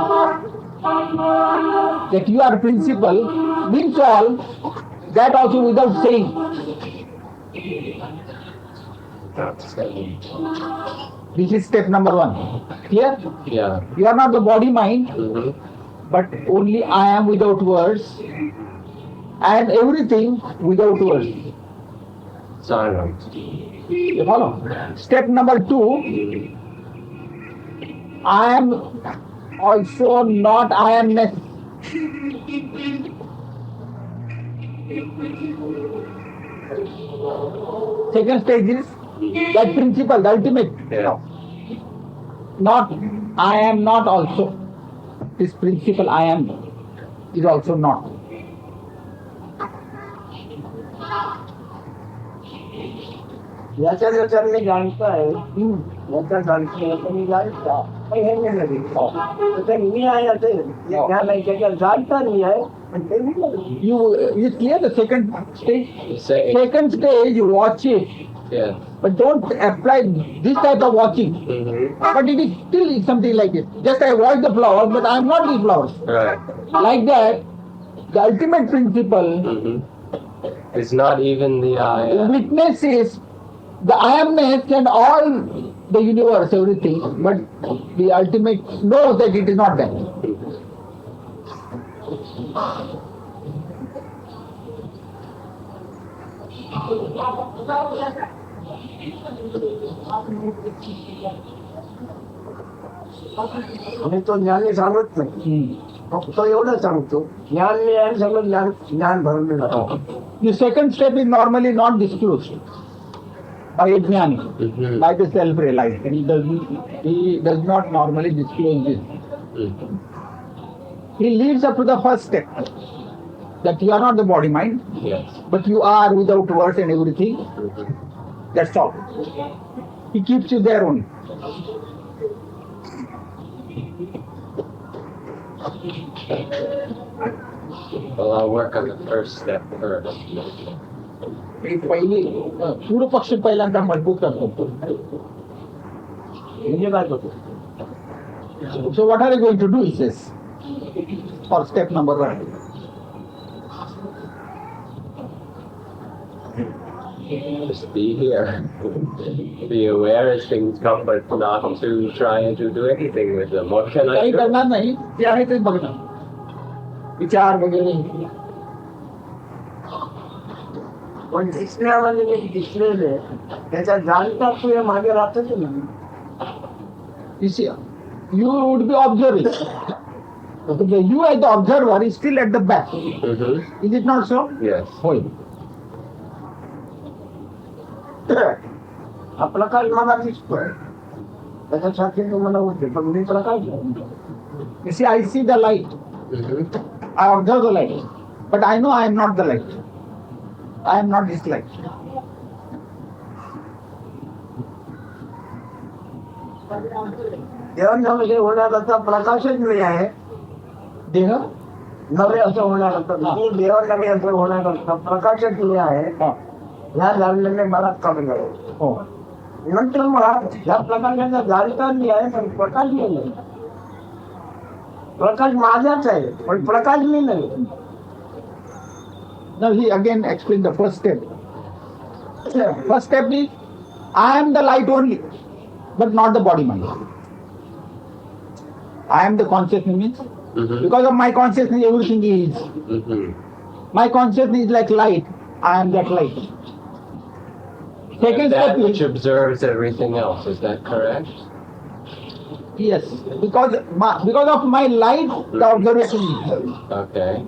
that you are principle, means all, that also without saying. This is step number 1. Clear? Yeah. You are not the body mind, but only I am without words, and everything without words. Silence. You follow? Step number 2, I am also not I amness. Second stage is that principle, the ultimate. Yeah. Not I am not also. This principle I am is also not. याच्या जर मी जाणताय याच्या जाणता मी जाणता पण हे नाही लगे तर ते मी आहे असेल या नाही त्याच्या जाणता नाही आहे पण ते नाही लगे. You clear the second stage? Second stage, you watch it. Yeah. But don't apply this type of watching. But it is still something like it. Just I watch the flowers, but I am not these flowers. Right. Like that, the ultimate principle, It's not even the I. witness is the I amness and all the universe, everything, but the ultimate knows that it is not that. आणि तो ज्ञानी सांगत नाही फक्त एवढं सांगतो ज्ञान मी आहे सगळं ज्ञान ज्ञान भरलं जातं. The second step is normally not disclosed by a jnani, by the self-realized. He does not normally disclose this. He leads up to the first step, that you are not the body mind, Yes. but you are without words and everything. That's all. He keeps you there only. Well, I'll work on the first step first. ही पहिली पूर्व पक्ष पहिल्यांदा मजबूत करतो. म्हणजे काय करतो So what are you going to do, he says, for step number 1? Just be here. Be aware as things come, but not to try and to do anything with them. What can I काही do? करणार नाही, ते आहे ते बघणार. विचार वगैरे. पण दिसण्यामध्ये जे दिसलेले त्याच्या जाणतात तू हे मागे राहतच नाही. You see, you would be observing. Okay, you as the observer is still at the back. Is it not so? Yes. होय. हा प्रकाश मला दिसतोय त्याच्यासाठी तुम्हाला होते पण मी प्रकाश नाही. You see, I see the light. I observe the light. But I know I am not the light. I am not this light. देवांमध्ये होणारा प्रकाशच नाही आहे. देह? नवे असं होण्याकरता मी देवांमध्ये असं होण्याकरता प्रकाशच नाही आहे. ह्या जाणण्याने मला कमी झालं. हो. नंतर मला ह्या प्रकाशाचा जाणकार मी आहे पण प्रकाश मी नाही. प्रकाश माझाच आहे पण प्रकाश मी नाही. Now he again explained the first step. First step is, I am the light only, but not the body mind. I am the consciousness means, because of my consciousness everything is. My consciousness is like light, I am that light. Second And step that which is, observes everything else. Is that correct? yes, because of my light, the observation is. Okay.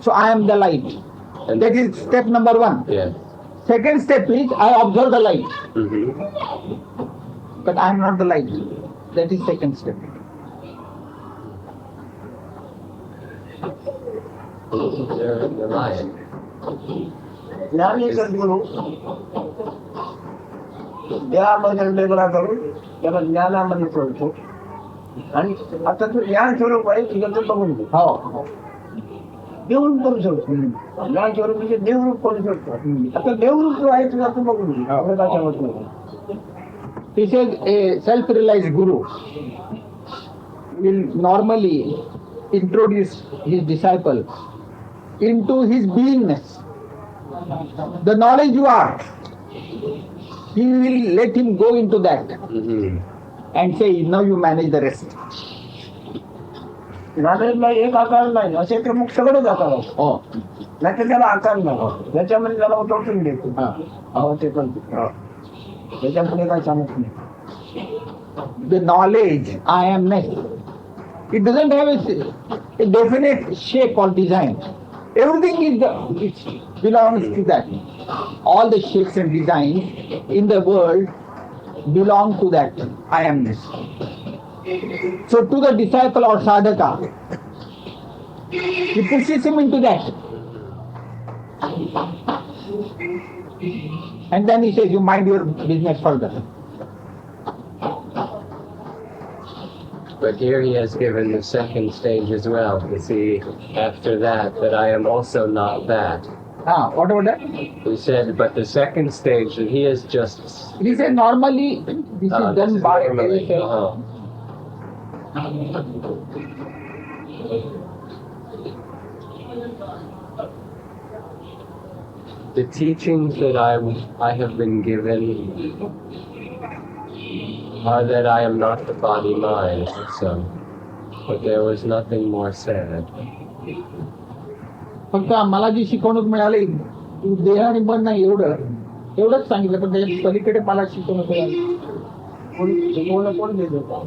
So I am the light. And That is step number 1. Yes. Second step is, I observe the light, but I am not the light. That is second step. Observing the light. ज्ञानी सद्गुरू देहामध्ये वेगळा करून त्याला ज्ञानामध्ये सोडतो आणि आता तू ज्ञान स्वरूप आहे तुझं तू बघून घे. हो. देवरूप करू शकतो. ज्ञान स्वरूप म्हणजे देवरूप करू शकतो. आता देवरूप जो आहे तुझा तू बघून घे. प्रकाशामध्ये He says a self-realized guru will normally introduce his disciple into his beingness. The knowledge you are, he will let him go into that and say, now you manage the rest. नॉलेजला एक आकार नाही असे ते मग सगळेच आकार असतात. Oh. नाही तर त्याला आकार नाही त्याच्यामध्ये त्याला उतरवून देतो. हो ते पण त्याच्यापुढे काय सांगत नाही. The knowledge, I amness, it doesn't have a definite shape or design. Everything it belongs to that. All the shapes and designs in the world belong to that I amness. So to the disciple or sadhaka, he pushes him into that. And then he says, you mind your business further. But here he has given the second stage as well, to see after that I am also not that. What about that? He said, but the second stage that he is just. He said normally this is done by yourself. The teachings that I have been given are that I am not the body mind, so, but there was nothing more said. फक्त आम्हाला जी शिकवणूक मिळाली देह आणि मन नाही एवढंच सांगितलं पण त्याच्या पलीकडे मला शिकवणूक मिळाली. कोण देतो?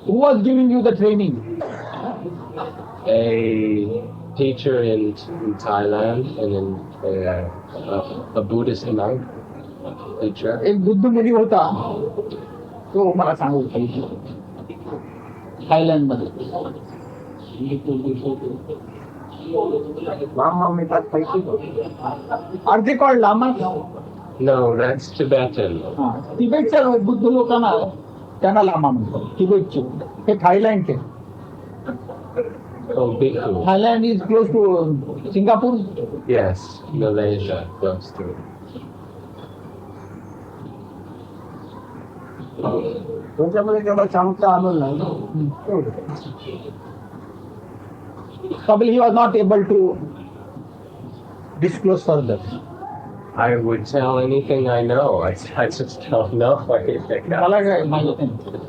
Who was giving you the training? A teacher in Thailand and a Buddhist monk teacher. एक बुद्ध मुनी होता तो मला सांगू थायलंड मध्ये. मामा मी त्यात पैकी Are they called lamas? No, that's Tibetan. तिबेटच्या Buddha लोकांना त्यांना लामा म्हणतात. तिबेटचे हे थायलंडचे. Oh, bhikkhu. Thailand is close to Singapore. Yes, Malaysia, close to it. त्याच्यामध्ये तेवढं सांगता आलं नाही. Probably he was not able to disclose further. I would tell anything I know. I just don't know anything. मला काय माहिती नाही.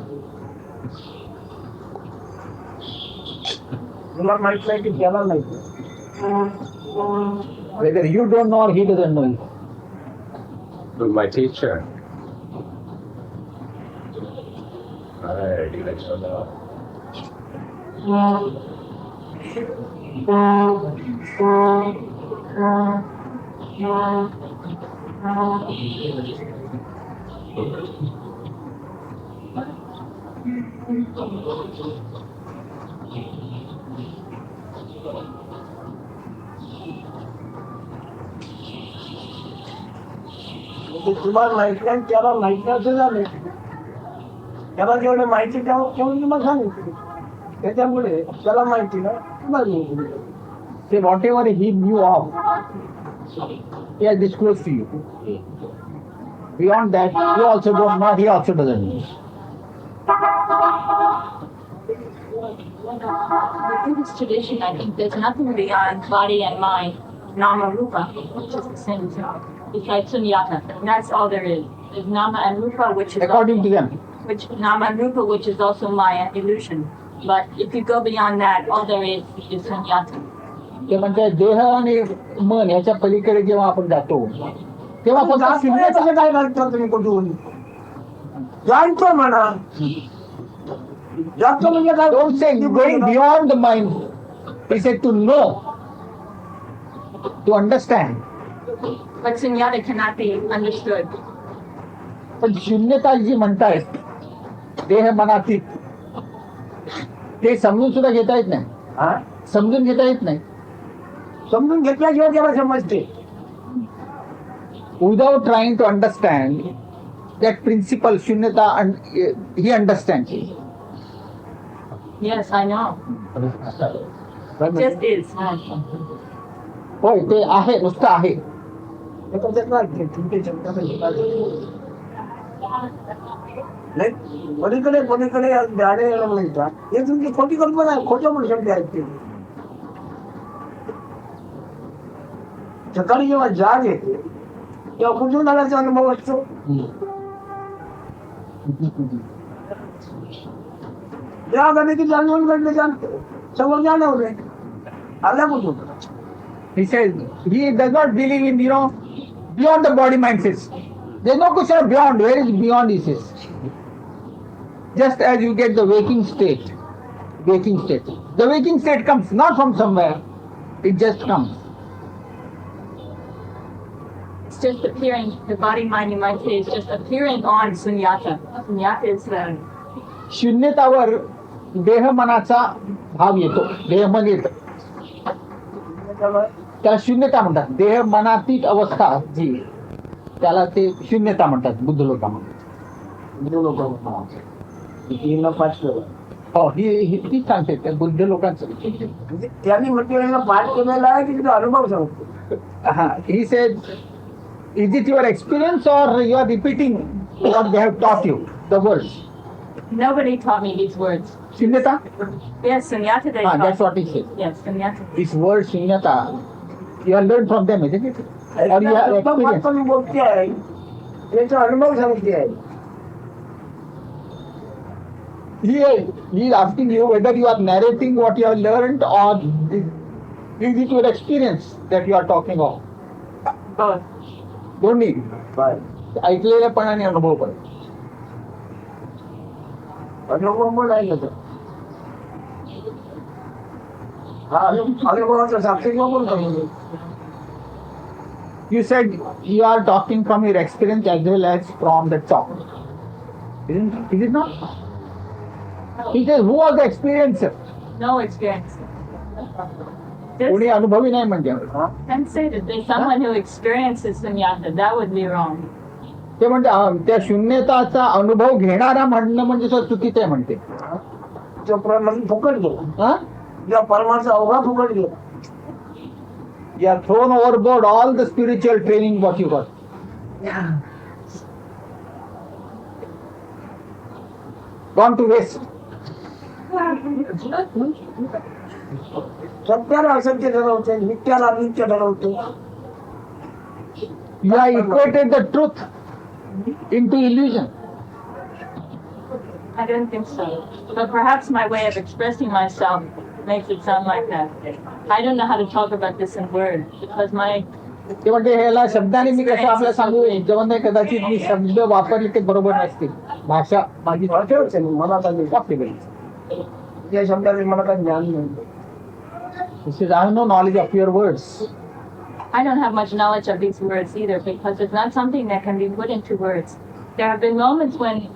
तुला माहित नाही की त्याला नाही. Whether you don't know or he doesn't know. With my teacher. I don't know. तुम्हाला माहित नाही त्याला माहित नाही असं झालं. त्याला जेवढे माहिती तेवढं तुम्हाला सांगितलं. त्याच्यामुळे त्याला माहिती ना तुम्हाला माहिती. Say whatever he knew of, he has disclosed to you. Beyond that, you also don't know, he also doesn't know. The Buddhist tradition, I think there's nothing beyond body and mind, nama rupa, which is the same thing. It's like sunyata. That's all there is. There's nama and rupa, which is According to them. nama and rupa, which is also maya, illusion. But if you go beyond that, all there is sunyata. ते म्हणतात देह आणि मन याच्या पलीकडे जेव्हा आपण जातो तेव्हा फक्त शून्यता. काय लागतं तुम्ही कुठून जाणतो म्हणा. जातो म्हणजे काय? Don't say going beyond the mind. He said to know, to understand. But sunyata cannot be understood. पण शून्यता जी म्हणतायत देह मनातीत ते समजून सुद्धा घेता येत नाही. हा? समजून घेता येत नाही. समजून घेतल्याशिवाय त्याला समजते. Without trying to understand that principle shunyata, and he understands. Yes, I know. It just is. होय ते आहे नुसतं आहे. त्याच्यात नाही ते तुमच्या शब्दामध्ये काय? नाही पलीकडे पलीकडे झाडे म्हणतात हे तुमची खोटी कल्पना आहे, खोटं म्हणू शकते ऐकते. सकाळी जेव्हा जाग येते तेव्हा कुठून जाण्याचा अनुभव असतो. जाग आली की जाणून घडले जाणतो समोर जाणवले आल्या कुठून. He says he does not believe in, beyond the body mind says. There is no question of beyond. Where is beyond, he says. Just as you get the waking state. The waking state comes not from somewhere. It just comes. It's just appearing, the body, mind, you might say, is just appearing on sunyata. Sunyata is the शून्यतावर देह मनाचा भाव येतो. देह मन येतं. त्याला शून्यता म्हणतात. देह मनातीत अवस्था जी त्याला ते शून्यता म्हणतात. बुद्ध लोक म्हणतात. हो ही तीच सांगते त्या बुद्ध लोकांचं. त्यांनी म्हटलेला पाठ केलेला आहे की तुझा अनुभव सांगतो. हा he said is it your experience और you are repeating what they have taught you the words. Nobody taught me these words. शून्यता. Yes, sunyata they taught. That's what he said. Yes, sunyata. This word शून्यता you have learned from them, isn't it? Or you have experienced. मी बोलते आहे त्याचा अनुभव सांगते आहे. He is asking you whether you are narrating what you have learned or is it your experience that you are talking of? Both. दोन्ही. ऐकलेल्यापणाने अनुभव पण. अनुभव पण आहे का हा अनुभवाचा साक्षीत्व पण करू. You said you are talking from your experience as well as from the talk. Is it not? He says, who are the experiencer? No experience. कोणी अनुभवी नाही म्हणजे. Can't say that there's someone who experiences sunyata. That would be wrong. ते म्हणते त्या शून्यताचा अनुभव घेणारा म्हणणं म्हणजे चुकीचं आहे म्हणते. फुकट गेला या परमाचा अवघा फुकट गेला. You have thrown overboard all the spiritual training what you got. Gone to waste. सत्याला असत्य ठरवते, नित्याला अनित्य ठरवते. You have equated the truth into illusion. I don't think so. But perhaps my way of expressing myself makes it sound like that. I don't know how to talk about this in words because my ते म्हणते ह्याला शब्दाने मी कसं आपल्याला सांगू जेव्हा नाही कदाचित मी शब्द वापरले ते बरोबर नसतील. भाषा माझी मला काय या शब्दाने मला काही ज्ञान नाही. This is I have no knowledge of your words. I don't have much knowledge of these words either because it's not something that can be put into words. There have been moments when,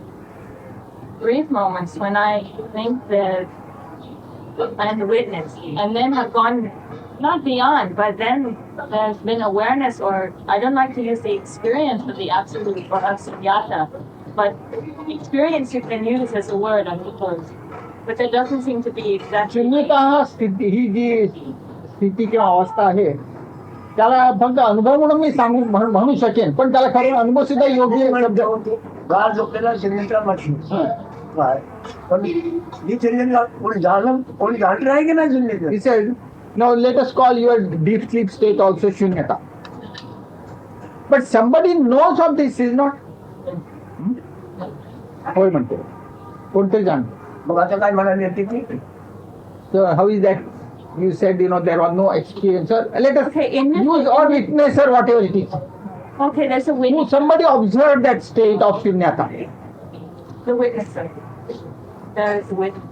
brief moments, when I think that I'm the witness and then have gone not beyond, but then there's been awareness, or I don't like to use the experience of the absolute or of sunyata, but experience you can use as a word, I suppose. But that doesn't seem to be exactly. शून्यता हा स्थिती ही जी स्थिती किंवा अवस्था आहे त्याला फक्त अनुभव म्हणून मी सांगू म्हणू शकेन पण त्याला खरं अनुभव सुद्धा योग्य शब्द होते. गार झोपलेला शरीराला म्हटलं पण ही शरीर कोणी जाणलं आहे की नाही शून्य. He said, now let us call your deep sleep state also shunyata. But somebody knows of this, is not? होय म्हणते कोणतरी जाणतो. मग आता काय म्हणाले ती. So how is that? You said there was no experiencer. Let us use or witnesser, whatever it is. Okay, there's a witness. Somebody observed that state of shunyata. The witnesser. There is a witness.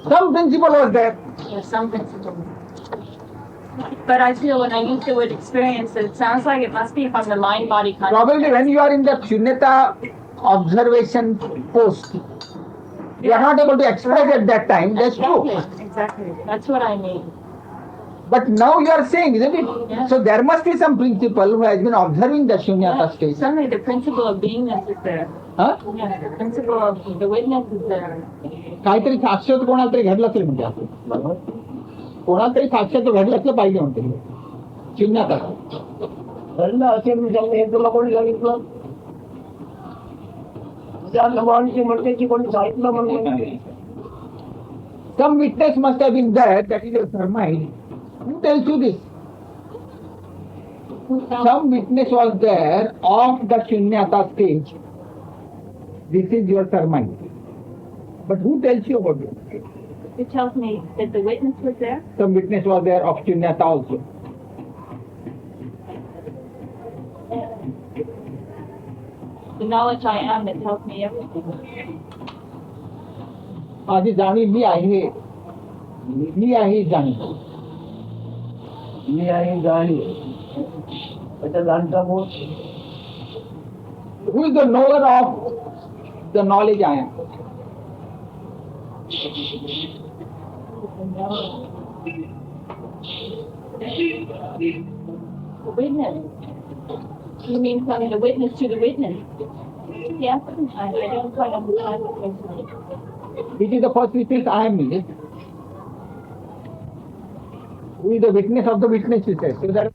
Some principle was there. There's some principle. But I feel when I use the word experience, it sounds like it must be from the mind-body consciousness. Probably when you are in the shunyata observation post, you are not able to express at that time. That's true. Exactly. That's what I mean. But now you are saying, isn't it? Yeah. So there must be some principle who has been observing the shunyata state. Certainly the principle of beingness is there. Huh? Yeah, the principle of the witness is there. काहीतरी साक्षात कोणाला तरी घडलं असेल म्हणजे आपण कोणाला तरी साक्षात घडलं असलं पाहिजे म्हणते शून्यता. घडलं असेल मी सांगते हे तुला कोणी सांगितलं. त्याला माणसे म्हणते की कोणी सांगितलं म्हणून Some witness must have been there, that is your sermon. Who tells you this? Some witness was there of the Shunyata stage. This is your sermon. But who tells you about it? It tells me that the witness was there. Some witness was there of Shunyata also. The knowledge I am that tells me everything. माझी जाणीव मी आहे. मी आहे जाणीव. मी आहे जाणी त्याचा जाणता कोण Who is the knower of the knowledge I am? The witness. You mean from the witness to the witness? Yes, I don't quite understand the question. Which is the first witness I am means? Who is the witness of the witness, he says. So that